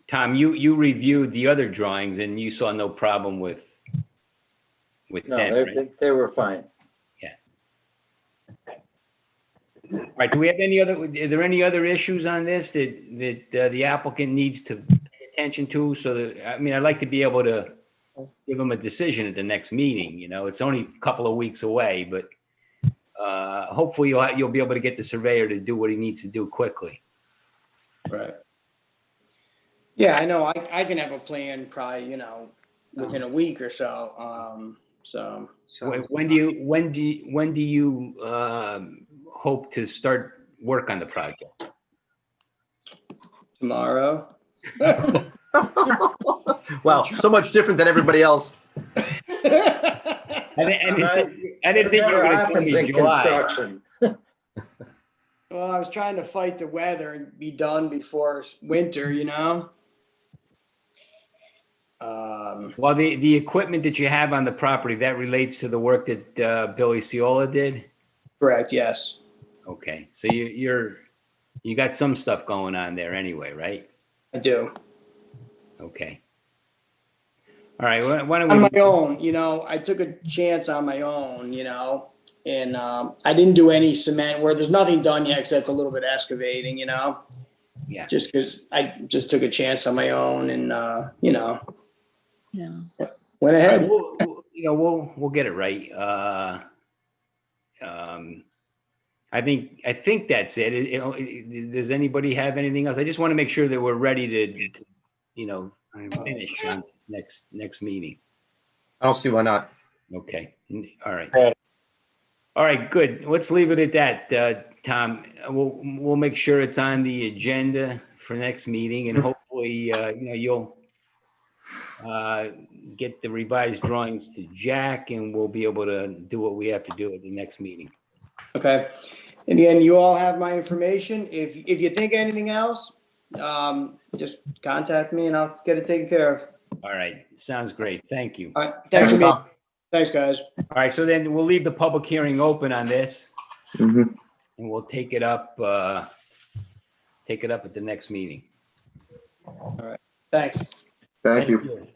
Tom, you reviewed the other drawings and you saw no problem with No, them, right? they were fine. All right, are there any other issues on this that the applicant needs to pay attention to? So that, I'd like to be able to give them a decision at the next meeting. It's only a couple of weeks away, but hopefully you'll be able to get the surveyor to do what he needs to do quickly. Right. Yeah, I know. I can have a plan probably, within a week or so. So When do you hope to start work on the project? tomorrow. Wow, so much different than everybody else. I didn't think you were going to tell me July. Construction. Well, I was trying to fight the weather and be done before winter, Well, the equipment that you have on the property, that relates to the work that Billy Ciola did? Correct, yes. Okay, so you got some stuff going on there anyway, right? I do. Okay. All right, why don't On we? my own, I took a chance on my own, and I didn't do any cement where there's nothing done yet except a little bit of excavating, Yeah. just because I just took a chance on my own and, Yeah. went ahead. We'll get it right. I think that's it. Does anybody have anything else? I just want to make sure that we're ready to finish on this next meeting. I don't see why not. Okay, all right. Okay. All right, good. Let's leave it at that, Tom. We'll make sure it's on the agenda for next meeting, and hopefully, you'll get the revised drawings to Jack, and we'll be able to do what we have to do at the next meeting. Okay. And again, you all have my information. If you think anything else, just contact me and I'll get it taken care of. All right, sounds great. Thank you. All right. Thanks for me. Tom. Thanks, guys. All right, so then we'll leave the public hearing open on this, Mhm. and we'll take it up at the next meeting. Thanks. Thank you.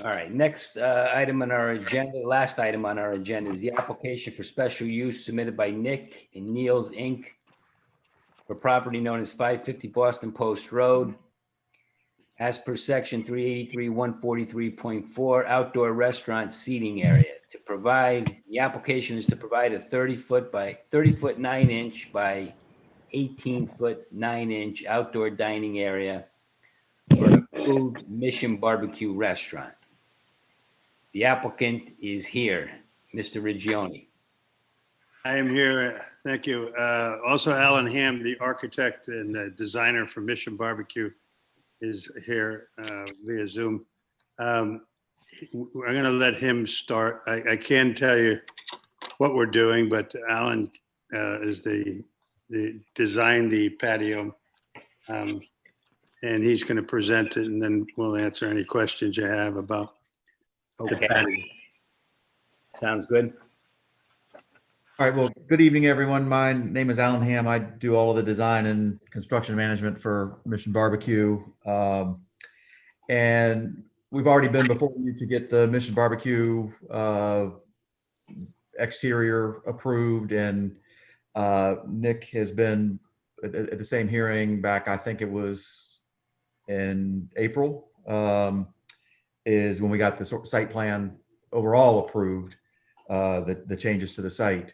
All right, next item on our agenda, last item on our agenda is the application for special use submitted by Nick and Neil's Inc. for property known as 550 Boston Post Road. As per section 383-143.4, outdoor restaurant seating area. The application is to provide a 30-foot 9-inch by 18-foot 9-inch outdoor dining area for a food Mission Barbecue restaurant. The applicant is here, Mr. Reggioni. I am here. Thank you. Also, Alan Ham, the architect and designer for Mission Barbecue, is here via Zoom. I'm going to let him start. I can tell you what we're doing, but Alan is the designed the patio, and he's going to present it, and then we'll answer any questions you have about the Okay, patio. sounds good. All right, well, good evening, everyone. My name is Alan Ham. I do all of the design and construction management for Mission Barbecue. And we've already been before you to get the Mission Barbecue exterior approved. And Nick has been at the same hearing back, I think it was in April, is when we got the site plan overall approved, the changes to the site.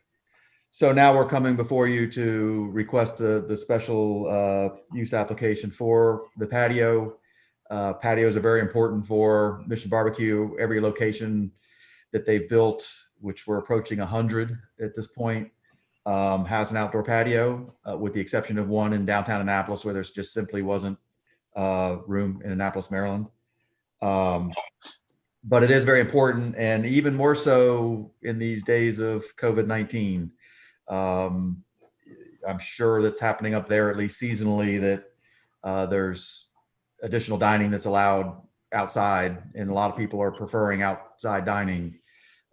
So now we're coming before you to request the special use application for the patio. Patios are very important for Mission Barbecue. Every location that they've built, which we're approaching 100 at this point, has an outdoor patio, with the exception of one in downtown Annapolis where there's just simply wasn't room in Annapolis, Maryland. But it is very important, and even more so in these days of COVID-19. I'm sure that's happening up there, at least seasonally, that there's additional dining that's allowed outside, and a lot of people are preferring outside dining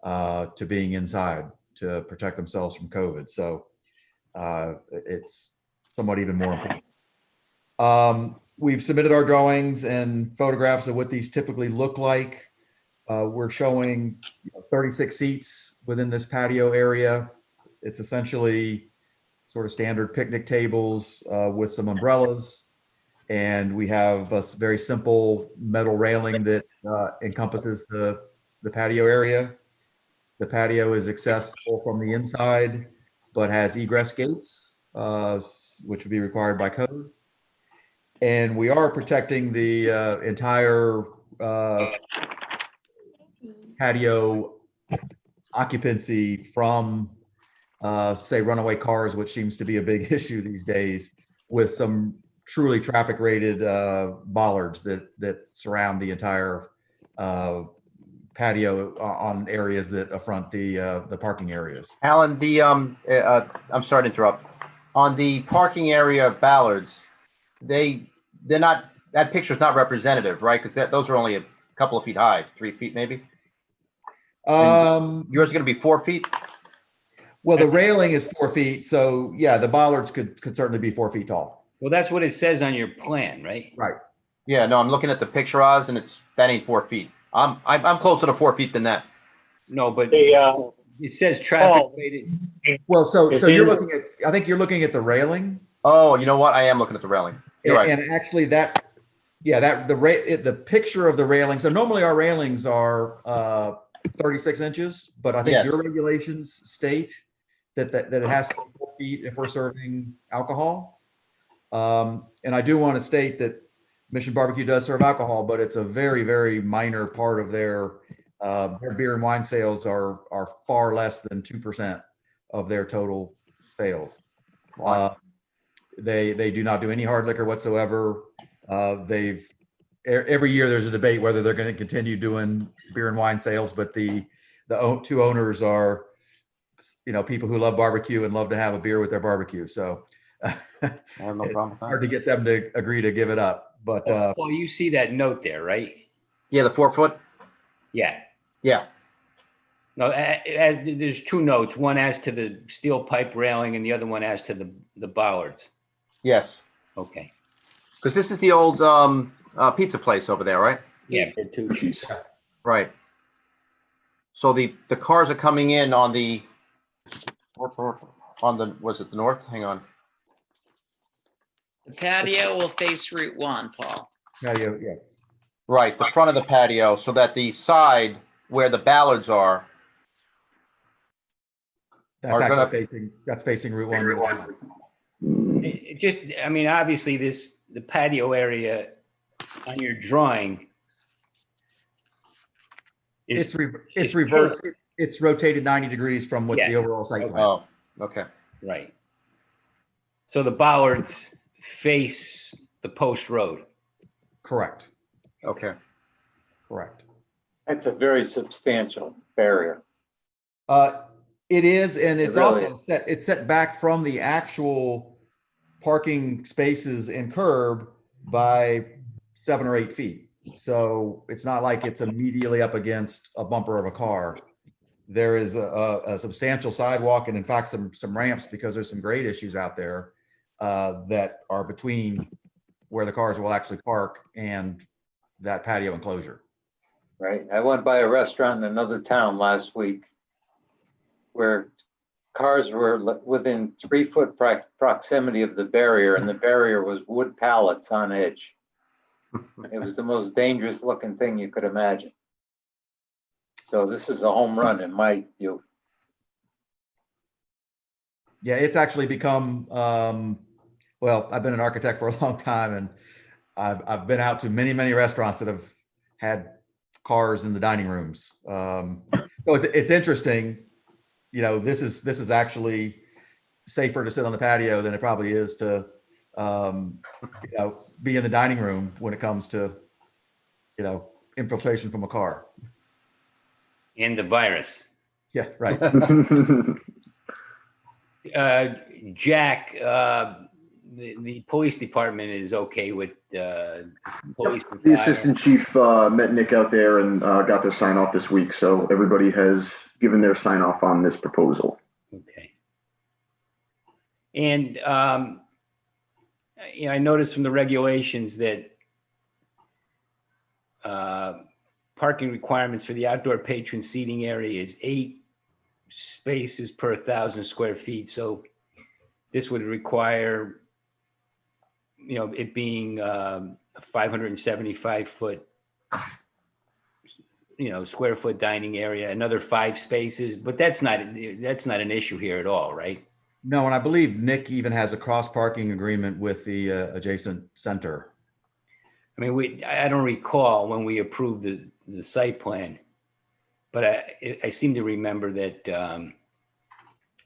to being inside to protect themselves from COVID. So it's somewhat even more important. We've submitted our drawings and photographs of what these typically look like. We're showing 36 seats within this patio area. It's essentially sort of standard picnic tables with some umbrellas. And we have a very simple metal railing that encompasses the patio area. The patio is accessible from the inside, but has egress gates, which would be required by code. And we are protecting the entire patio occupancy from, say, runaway cars, which seems to be a big issue these days, with some truly traffic rated bollards that surround the entire patio on areas that affront the parking areas. Alan, I'm sorry to interrupt. On the parking area bollards, they're not, that picture's not representative, right? Because those are only a couple of feet high, 3 feet maybe. Yours is going to be 4 feet. Well, the railing is 4 feet, so yeah, the bollards could certainly be 4 feet tall. Well, that's what it says on your plan, right? Right. Yeah, no, I'm looking at the picture, Oz, and that ain't 4 feet. I'm closer to 4 feet than that. No, but The, it says traffic rated. Well, so It's you're in- looking at, I think you're looking at the railing. Oh, you know what? I am looking at the railing. You're right. And actually the picture of the railing. So normally our railings are 36 inches, but I think Yes. your regulations state that it has to be 4 feet if we're serving alcohol. And I do want to state that Mission Barbecue does serve alcohol, but it's a very, very minor part of their beer and wine sales are far less than 2% of their total sales. They do not do any hard liquor whatsoever. Every year there's a debate whether they're going to continue doing beer and wine sales, but the two owners are, people who love barbecue and love to have a beer with their barbecue. So I have no problem with it's hard that. to get them to agree to give it up. But Well, you see that note there, right? Yeah, the 4 foot. Yeah. Yeah. No, there's two notes, one as to the steel pipe railing and the other one as to the bollards. Yes. Okay. Because this is the old pizza place over there, right? Yeah, Bertucci's. Right. So the cars are coming in on the was it the north? Hang on. The patio will face Route 1, Paul. patio, yes. Right, the front of the patio, so that the side where the ballards are. That's Are gonna- actually facing Route 1. It just, I mean, obviously the patio area on your drawing is. It's reversed. It's rotated 90 degrees from what the overall site plan. Oh, okay. Right. So the bollards face the post road. Correct. Okay. Correct. It's a very substantial barrier. It is, and it's really also set back from the actual parking spaces and curb by 7 or 8 feet. So it's not like it's immediately up against a bumper of a car. There is a substantial sidewalk, and in fact, some ramps, because there's some grade issues out there that are between where the cars will actually park and that patio enclosure. Right. I went by a restaurant in another town last week where cars were within 3-foot proximity of the barrier, and the barrier was wood pallets on edge. It was the most dangerous looking thing you could imagine. So this is a home run in my view. Yeah, it's actually become, well, I've been an architect for a long time, and I've been out to many, many restaurants that have had cars in the dining rooms. So it's interesting. This is actually safer to sit on the patio than it probably is to, be in the dining room when it comes to, infiltration from a car. And the virus. Yeah, right. Jack, the police department is okay with police. and The fire. assistant chief met Nick out there and got their sign off this week. So everybody has given their sign off on this proposal. Okay. And, I noticed from the regulations that parking requirements for the outdoor patron seating area is 8 spaces per 1,000 square feet. So this would require, it being a 575 foot, square foot dining area, another 5 spaces, but that's not an issue here at all, right? No, and I believe Nick even has a cross parking agreement with the adjacent center. I mean, I don't recall when we approved the site plan, but I seem to remember that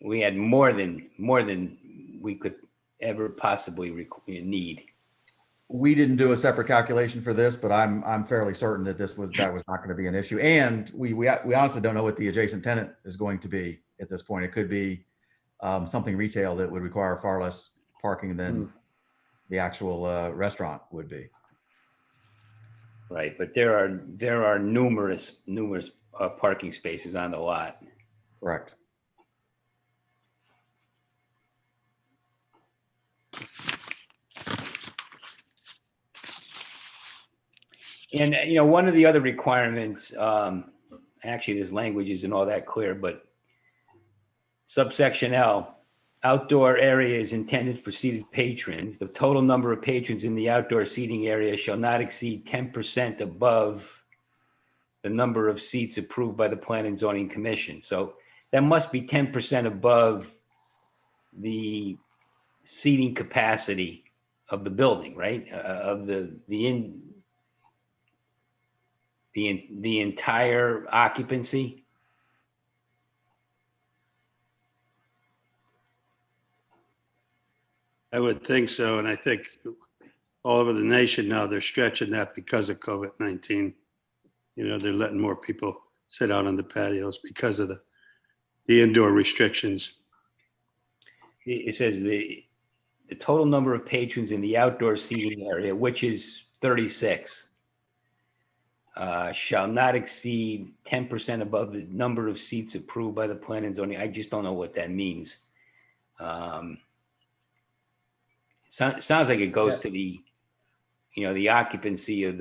we had more than we could ever possibly need. We didn't do a separate calculation for this, but I'm fairly certain that that was not going to be an issue. And we honestly don't know what the adjacent tenant is going to be at this point. It could be something retail that would require far less parking than the actual restaurant would be. Right, but there are numerous parking spaces on the lot. Correct. And one of the other requirements, actually, this language isn't all that clear, but subsection L, outdoor area is intended for seated patrons. The total number of patrons in the outdoor seating area shall not exceed 10% above the number of seats approved by the Plan and Zoning Commission. So that must be 10% above the seating capacity of the building, right? Of the entire occupancy. I would think so, and I think all over the nation now, they're stretching that because of COVID-19. You know, they're letting more people sit out on the patios because of the indoor restrictions. It says the total number of patrons in the outdoor seating area, which is 36, shall not exceed 10% above the number of seats approved by the plan and zoning. I just don't know what that means. Sounds like it goes to the, the occupancy of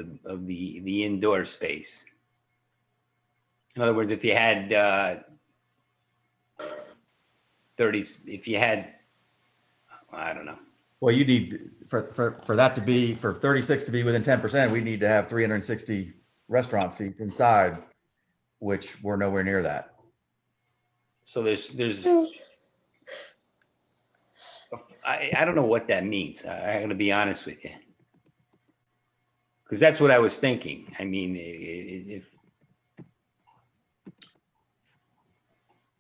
the indoor space. In other words, if you had 30, if you had, I don't know. Well, you need for that to be, for 36 to be within 10%, we need to have 360 restaurant seats inside, which we're nowhere near that. So there's I don't know what that means. I got to be honest with you, because that's what I was thinking. I mean, if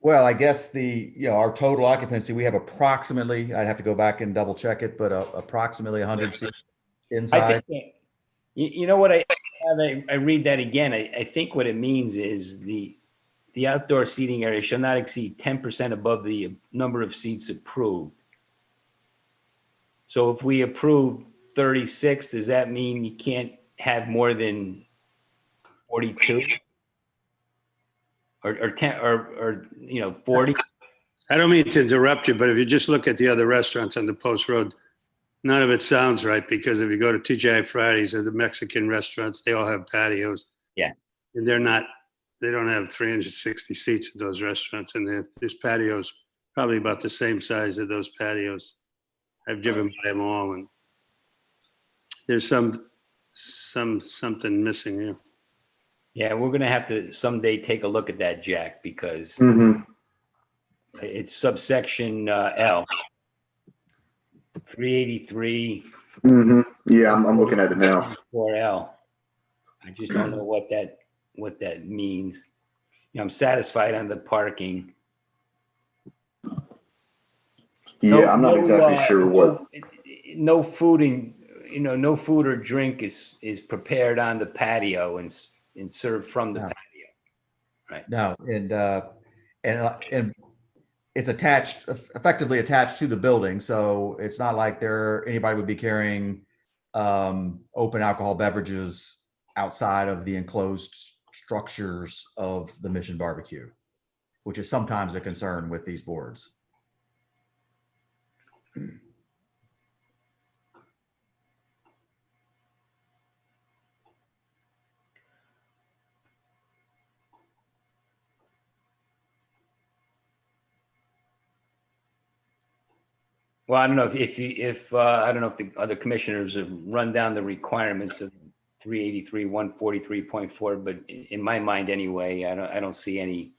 Well, I guess our total occupancy, we have approximately, I'd have to go back and double check it, but approximately 100 seats I inside. think, you know what, I read that again. I think what it means is the outdoor seating area shall not exceed 10% above the number of seats approved. So if we approve 36, does that mean you can't have more than 42? Or 10 or 40? I don't mean to interrupt you, but if you just look at the other restaurants on the Post Road, none of it sounds right, because if you go to TGI Fridays or the Mexican restaurants, they all have patios. Yeah. And they don't have 360 seats at those restaurants, and this patio's probably about the same size as those patios. I've driven by them all, and there's something missing here. Yeah, we're gonna have to someday take a look at that, Jack, because it's subsection L, 383. Yeah, I'm looking at it now. 4L. I just don't know what that means. I'm satisfied on the parking. Yeah, I'm not exactly sure what. No food and no food or drink is prepared on the patio and served from the patio. Right. No, and it's effectively attached to the building, so it's not like anybody would be carrying open alcohol beverages outside of the enclosed structures of the Mission Barbecue, which is sometimes a concern with these boards. Well, I don't know if I don't know if the other commissioners have run down the requirements of 383, 143.4, but in my mind anyway, I don't see any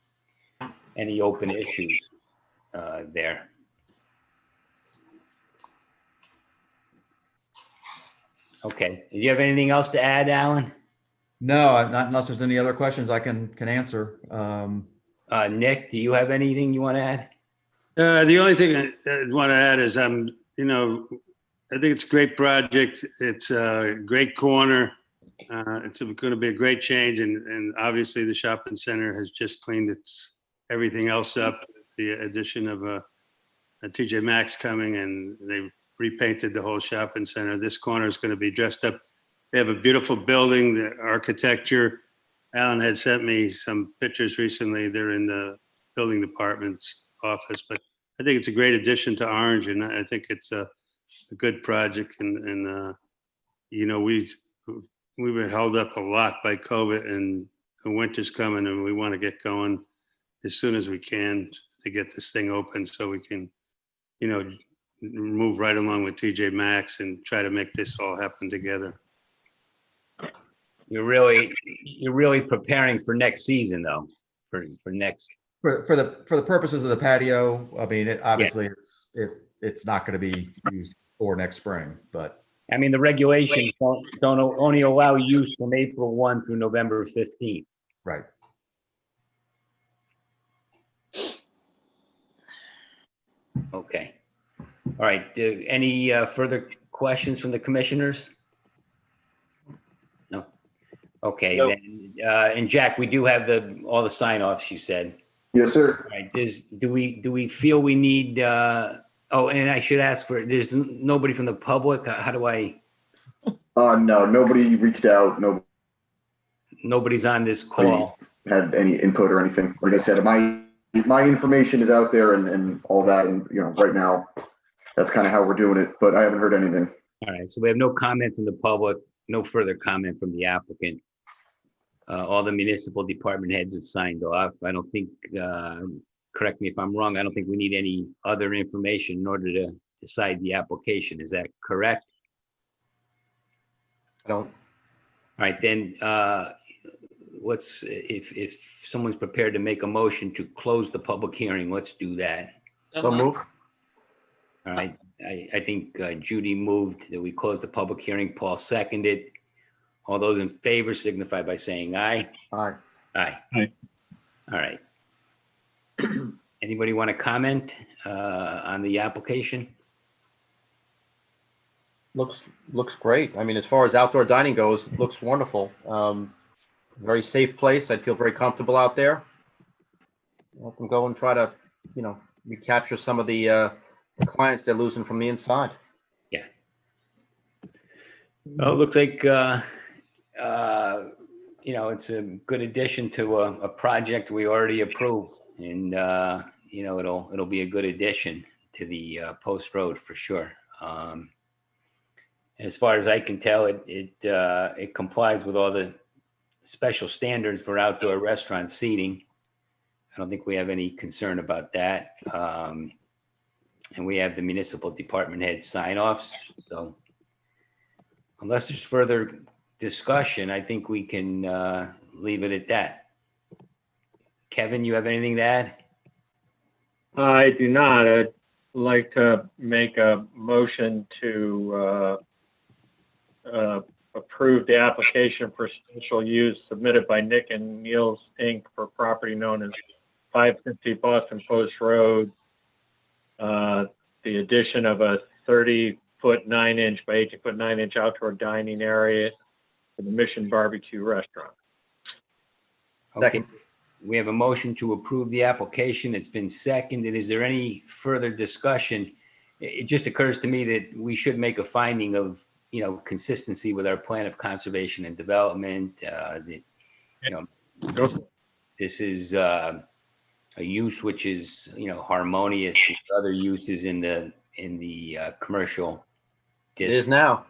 open issues there. Okay. Do you have anything else to add, Alan? No, not unless there's any other questions I can answer. Nick, do you have anything you want to add? The only thing I want to add is I think it's a great project. It's a great corner. It's going to be a great change, and obviously the shopping center has just cleaned everything else up. The addition of a TJ Maxx coming, and they repainted the whole shopping center. This corner is going to be dressed up. They have a beautiful building. The architecture, Alan had sent me some pictures recently. They're in the building department's office, but I think it's a great addition to Orange, and I think it's a good project. And we've been held up a lot by COVID, and the winter's coming, and we want to get going as soon as we can to get this thing open, so we can, move right along with TJ Maxx and try to make this all happen together. You're really preparing for next season, though. For next. For the purposes of the patio, I mean, obviously it's not going to be used for next spring, but I mean, the regulations don't only allow use from April 1 through November 15th. Right. Okay. All right. Any further questions from the commissioners? No. Okay, No. then, and Jack, we do have all the sign-offs you said. Yes, sir. All right, do we feel we need, oh, and I should ask there's nobody from the public? How do I, No, nobody reached out. Nobody nobody's on this call? had any input or anything. Like I said, my information is out there and all that. And, right now, that's kind of how we're doing it, but I haven't heard anything. All right, so we have no comment from the public, no further comment from the applicant. All the municipal department heads have signed off. I don't think, correct me if I'm wrong, I don't think we need any other information in order to decide the application. Is that correct? I don't. All right, then, if someone's prepared to make a motion to close the public hearing, let's do that. So move. All right, I think Judy moved that we close the public hearing. Paul seconded. All those in favor signify by saying aye. Aye. Aye. Aye. All right. Anybody want to comment on the application? Looks great. I mean, as far as outdoor dining goes, it looks wonderful. Very safe place. I'd feel very comfortable out there. Let them go and try to, recapture some of the clients they're losing from the inside. Yeah. Well, it looks like, it's a good addition to a project we already approved, and it'll be a good addition to the post road for sure. As far as I can tell, it complies with all the special standards for outdoor restaurant seating. I don't think we have any concern about that. And we have the municipal department head sign-offs. So unless there's further discussion, I think we can leave it at that. Kevin, you have anything to add? I do not. I'd like to make a motion to approve the application for special use submitted by Nick and Niels Inc. for property known as 550 Boston Post Road. The addition of a 30-foot 9-inch by 18-foot 9-inch outdoor dining area for the Mission Barbecue Restaurant. Okay. We have a motion to approve the application. It's been seconded. Is there any further discussion? It just occurs to me that we should make a finding of, consistency with our plan of conservation and development. This is a use which is, harmonious with other uses in the commercial It district. is now.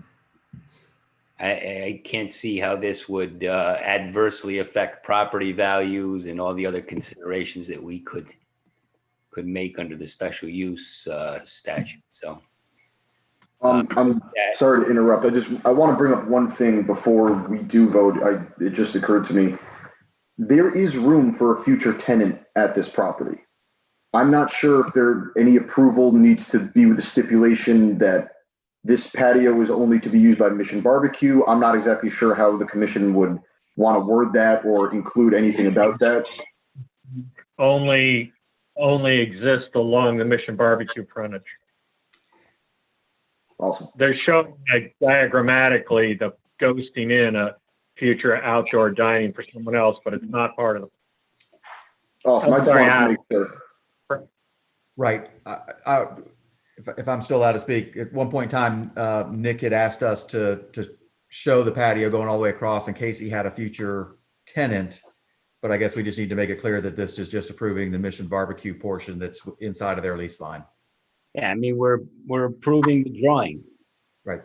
I can't see how this would adversely affect property values and all the other considerations that we could make under the special use statute. So I'm sorry to interrupt. I want to bring up one thing before we do vote. It just occurred to me. There is room for a future tenant at this property. I'm not sure if any approval needs to be with the stipulation that this patio is only to be used by Mission Barbecue. I'm not exactly sure how the commission would want to word that or include anything about that. Only exist along the Mission Barbecue frontage. Awesome. They're showing diagrammatically the ghosting in a future outdoor dining for someone else, but it's not part of the. Awesome. I just Sorry, wanted to make sure. Right. If I'm still allowed to speak, at one point in time, Nick had asked us to show the patio going all the way across in case he had a future tenant. But I guess we just need to make it clear that this is just approving the Mission Barbecue portion that's inside of their lease line. yeah, I mean, we're approving the drawing. Right.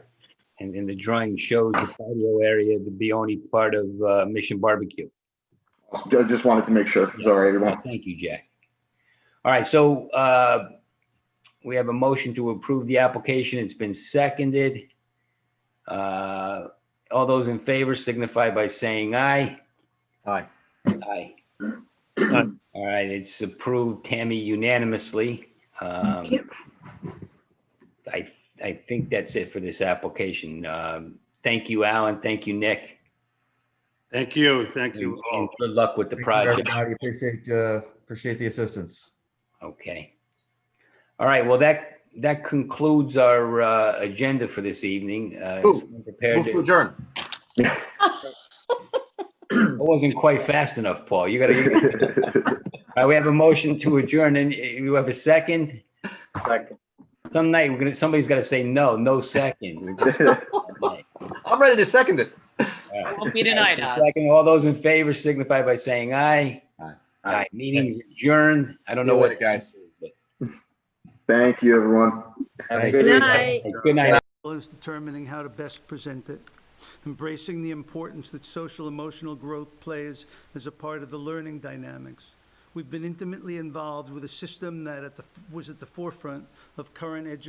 And the drawing shows the patio area to be only part of Mission Barbecue. I just wanted to make sure. Sorry, everyone. Thank you, Jack. All right, so we have a motion to approve the application. It's been seconded. All those in favor signify by saying aye. Aye. Aye. All right, it's approved, Tammy, unanimously. Thank you. I think that's it for this application. Thank you, Alan. Thank you, Nick. Thank you. Thank you And all. good luck with the Thank you, project. everybody. Appreciate the assistance. Okay. All right, well, that concludes our agenda for this evening. Ooh, Someone prepared Move to to, adjourn. I wasn't quite fast enough, Paul. You gotta give me. All right, we have a motion to adjourn, and you have a second? Second. Some night, somebody's gotta say no second. I'm ready to second it. Won't be tonight, Oz. Second, all those in favor signify by saying aye. Aye. Aye, meeting's adjourned. I don't See you know later, what. guys. Thank you, everyone. Have a Thanks. good Good evening. night. Good night. Is determining how to best present it, embracing the importance that social emotional growth plays as a part of the learning dynamics. We've been intimately involved with a system that was at the forefront of current education.